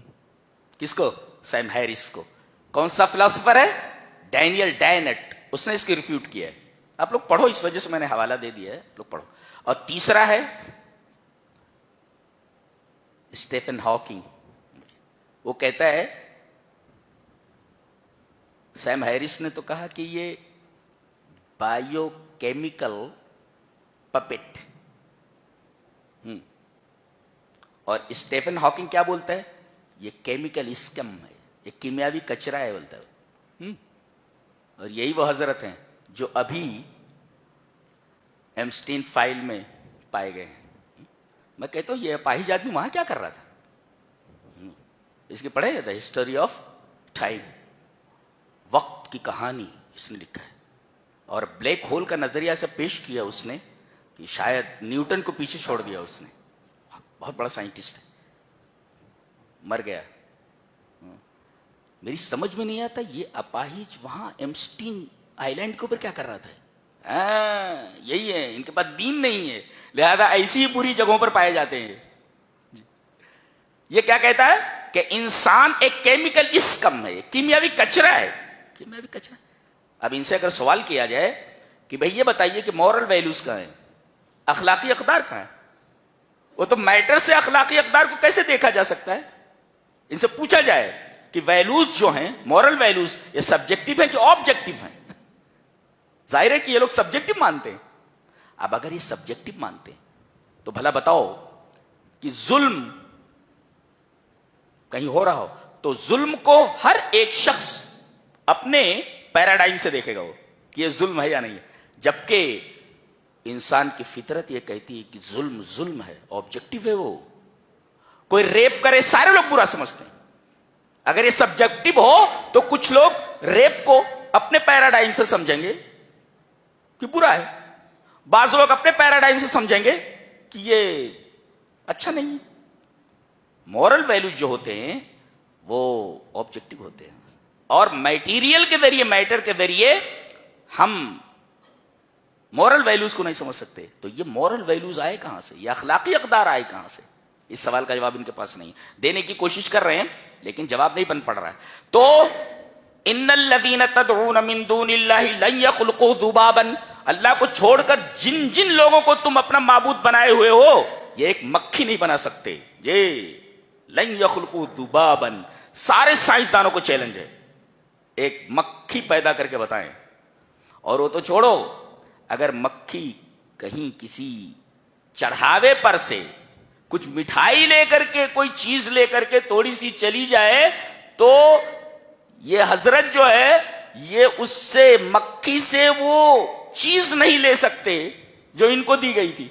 Speaker 1: کس کو؟ سیم ہیرس کو. کون سا فلسفر ہے؟ Daniel dent. اس نے اس کو ریفیوٹ کیا ہے. آپ لوگ پڑھو، اس وجہ سے میں نے حوالہ دے دیا ہے، آپ لوگ پڑھو. اور تیسرا ہے اسٹیفن ہاکنگ. وہ کہتا ہے، سیم ہیرس نے تو کہا کہ یہ بائیو کیمیکل پپٹ، اور اسٹیفن ہاکنگ کیا بولتا ہے؟ یہ کیمیکل اسکم ہے، یہ کیمیاوی کچرا ہے بولتا ہے. اور یہی وہ حضرت ہیں جو ابھی ایمسٹین فائل میں پائے گئے ہیں. میں کہتا ہوں یہ اپاہج آدمی وہاں کیا کر رہا تھا؟ اس کی پڑھے دا ہسٹوری آف ٹائم، وقت کی کہانی اس نے لکھا ہے. اور بلیک ہول کا نظریہ سے پیش کیا اس نے کہ شاید نیوٹن کو پیچھے چھوڑ دیا اس نے. بہت بڑا سائنٹسٹ ہے، مر گیا. میری سمجھ میں نہیں آتا یہ اپاہج وہاں ایمسٹین آئی لینڈ کے اوپر کیا کر رہا تھا. یہی ہے، ان کے پاس دین نہیں ہے، لہذا ایسی ہی پوری جگہوں پر پائے جاتے ہیں. یہ کیا کہتا ہے کہ انسان ایک کیمیکل اسکم ہے، کیمیاوی کچرا ہے. کیمیاوی کچرا. اب ان سے اگر سوال کیا جائے کہ بھئی یہ بتائیے کہ مورل ویلیوز کہاں ہیں، اخلاقی اقدار کہاں ہے؟ وہ تو میٹر سے اخلاقی اقدار کو کیسے دیکھا جا سکتا ہے؟ ان سے پوچھا جائے کہ ویلوز جو ہیں، مورل ویلوز، یہ سبجیکٹو ہیں کہ آبجیکٹو ہیں؟ ظاہر ہے کہ یہ لوگ سبجیکٹو مانتے ہیں. اب اگر یہ سبجیکٹو مانتے ہیں تو بھلا بتاؤ کہ ظلم کہیں ہو رہا ہو تو ظلم کو ہر ایک شخص اپنے پیراڈائم سے دیکھے گا وہ کہ یہ ظلم ہے یا نہیں ہے، جبکہ انسان کی فطرت یہ کہتی ہے کہ ظلم ظلم ہے، آبجیکٹو ہے. وہ کوئی ریپ کرے سارے لوگ برا سمجھتے ہیں. اگر یہ سبجیکٹو ہو تو کچھ لوگ ریپ کو اپنے پیراڈائم سے سمجھیں گے کہ برا ہے، بعض لوگ اپنے پیراڈائم سے سمجھیں گے کہ یہ اچھا نہیں ہے. مورل ویلو جو ہوتے ہیں وہ آبجیکٹو ہوتے ہیں، اور میٹیریل کے ذریعے، میٹر کے ذریعے ہم مورل ویلوز کو نہیں سمجھ سکتے. تو یہ مورل ویلوز آئے کہاں سے؟ یہ اخلاقی اقدار آئے کہاں سے؟ اس سوال کا جواب ان کے پاس نہیں. دینے کی کوشش کر رہے ہیں لیکن جواب نہیں بن پڑ رہا ہے. تو ان الذین تدعون من دون اللہ لن یخلقوا ذبابا، اللہ کو چھوڑ کر جن جن لوگوں کو تم اپنا معبود بنائے ہوئے ہو یہ ایک مکھی نہیں بنا سکتے. یہ لن یخلقوا ذبابا، سارے سائنسدانوں کو چیلنج ہے، ایک مکھی پیدا کر کے بتائیں. اور وہ تو چھوڑو، اگر مکھی کہیں کسی چڑھاوے پر سے کچھ مٹھائی لے کر کے، کوئی چیز لے کر کے تھوڑی سی چلی جائے تو یہ حضرت جو ہے یہ اس سے، مکھی سے وہ چیز نہیں لے سکتے جو ان کو دی گئی تھی.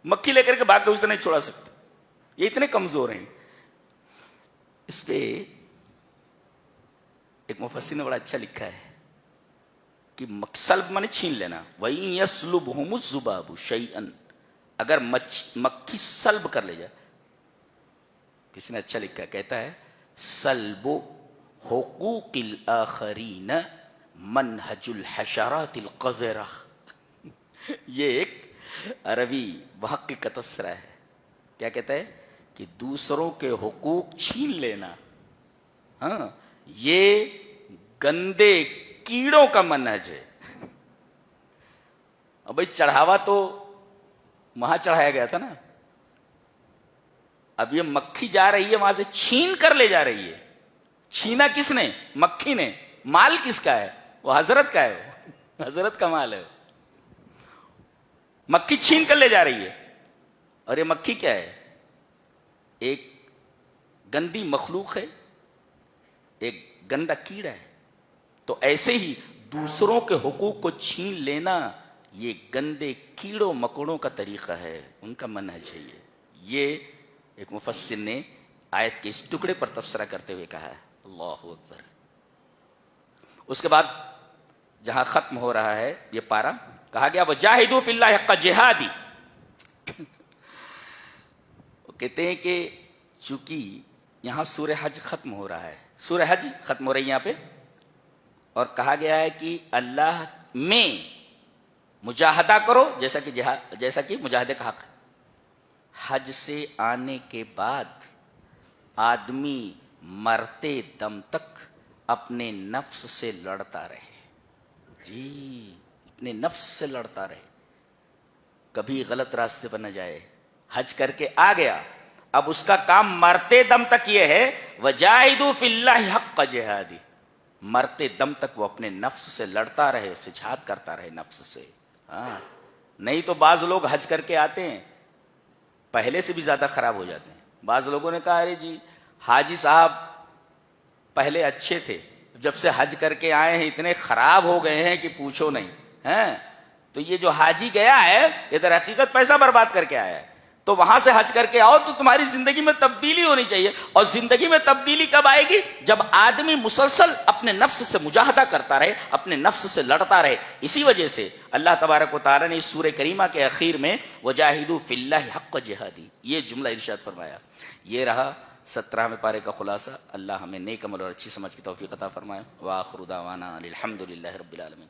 Speaker 1: مکھی لے کر کے بھاگ کے اسے نہیں چھوڑا سکتے، یہ اتنے کمزور ہیں. اس پہ ایک مفسر نے بڑا اچھا لکھا ہے کہ سلب مانے چھین لینا، وَإِن يَسْلُبْهُمُ الذُّبَابُ شَيْئًا، اگر مکھی سلب کر لے جائے. کسی نے اچھا لکھا ہے، کہتا ہے سلب حقوق الآخرین منہج الحشرات القذرہ. یہ ایک عربی محقق کا تبصرہ ہے. کیا کہتا ہے کہ دوسروں کے حقوق چھین لینا، ہاں، یہ گندے کیڑوں کا منہج ہے. اب بھائی چڑھاوا تو وہاں چڑھایا گیا تھا نا، اب یہ مکھی جا رہی ہے وہاں سے چھین کر لے جا رہی ہے. چھینا کس نے؟ مکھی نے. مال کس کا ہے؟ وہ حضرت کا ہے، وہ حضرت کا مال ہے. مکھی چھین کر لے جا رہی ہے. اور یہ مکھی کیا ہے؟ ایک گندی مخلوق ہے، ایک گندا کیڑا ہے. تو ایسے ہی دوسروں کے حقوق کو چھین لینا یہ گندے کیڑوں مکوڑوں کا طریقہ ہے، ان کا منہج ہے. یہ ایک مفسر نے آیت کے اس ٹکڑے پر تبصرہ کرتے ہوئے کہا ہے. اللہ اکبر. اس کے بعد جہاں ختم ہو رہا ہے یہ پارہ، کہا گیا وجاہدوا فی اللہ حق جہادی. وہ کہتے ہیں کہ چونکہ یہاں سورہ حج ختم ہو رہا ہے، سورہ حج ختم ہو رہی ہے یہاں پہ، اور کہا گیا ہے کہ اللہ میں مجاہدہ کرو جیسا کہ مجاہدے کا حق ہے. حج سے آنے کے بعد آدمی مرتے دم تک اپنے نفس سے لڑتا رہے. جی، اپنے نفس سے لڑتا رہے، کبھی غلط راستے پر نہ جائے. حج کر کے آ گیا، اب اس کا کام مرتے دم تک یہ ہے وجاہدوا فی اللہ حق جہادی، مرتے دم تک وہ اپنے نفس سے لڑتا رہے، اس سے جہاد کرتا رہے نفس سے. ہاں، نہیں تو بعض لوگ حج کر کے آتے ہیں پہلے سے بھی زیادہ خراب ہو جاتے ہیں. بعض لوگوں نے کہا ارے جی حاجی صاحب پہلے اچھے تھے، جب سے حج کر کے آئے ہیں اتنے خراب ہو گئے ہیں کہ پوچھو نہیں. ہیں تو یہ جو حاجی گیا ہے یہ در حقیقت پیسہ برباد کر کے آیا ہے. تو وہاں سے حج کر کے آؤ تو تمہاری زندگی میں تبدیلی ہونی چاہیے. اور زندگی میں تبدیلی کب آئے گی؟ جب آدمی مسلسل اپنے نفس سے مجاہدہ کرتا رہے، اپنے نفس سے لڑتا رہے. اسی وجہ سے اللہ تبارک و تعالیٰ نے اس سورہ کریمہ کے اخیر میں وجاہدوا فی اللہ حق جہادی یہ جملہ ارشاد فرمایا. یہ رہا 17ویں پارے کا خلاصہ. اللہ ہمیں نیک عمل اور اچھی سمجھ کی توفیق عطا فرمائے. وآخر دعوانا الحمد للہ رب العالمین.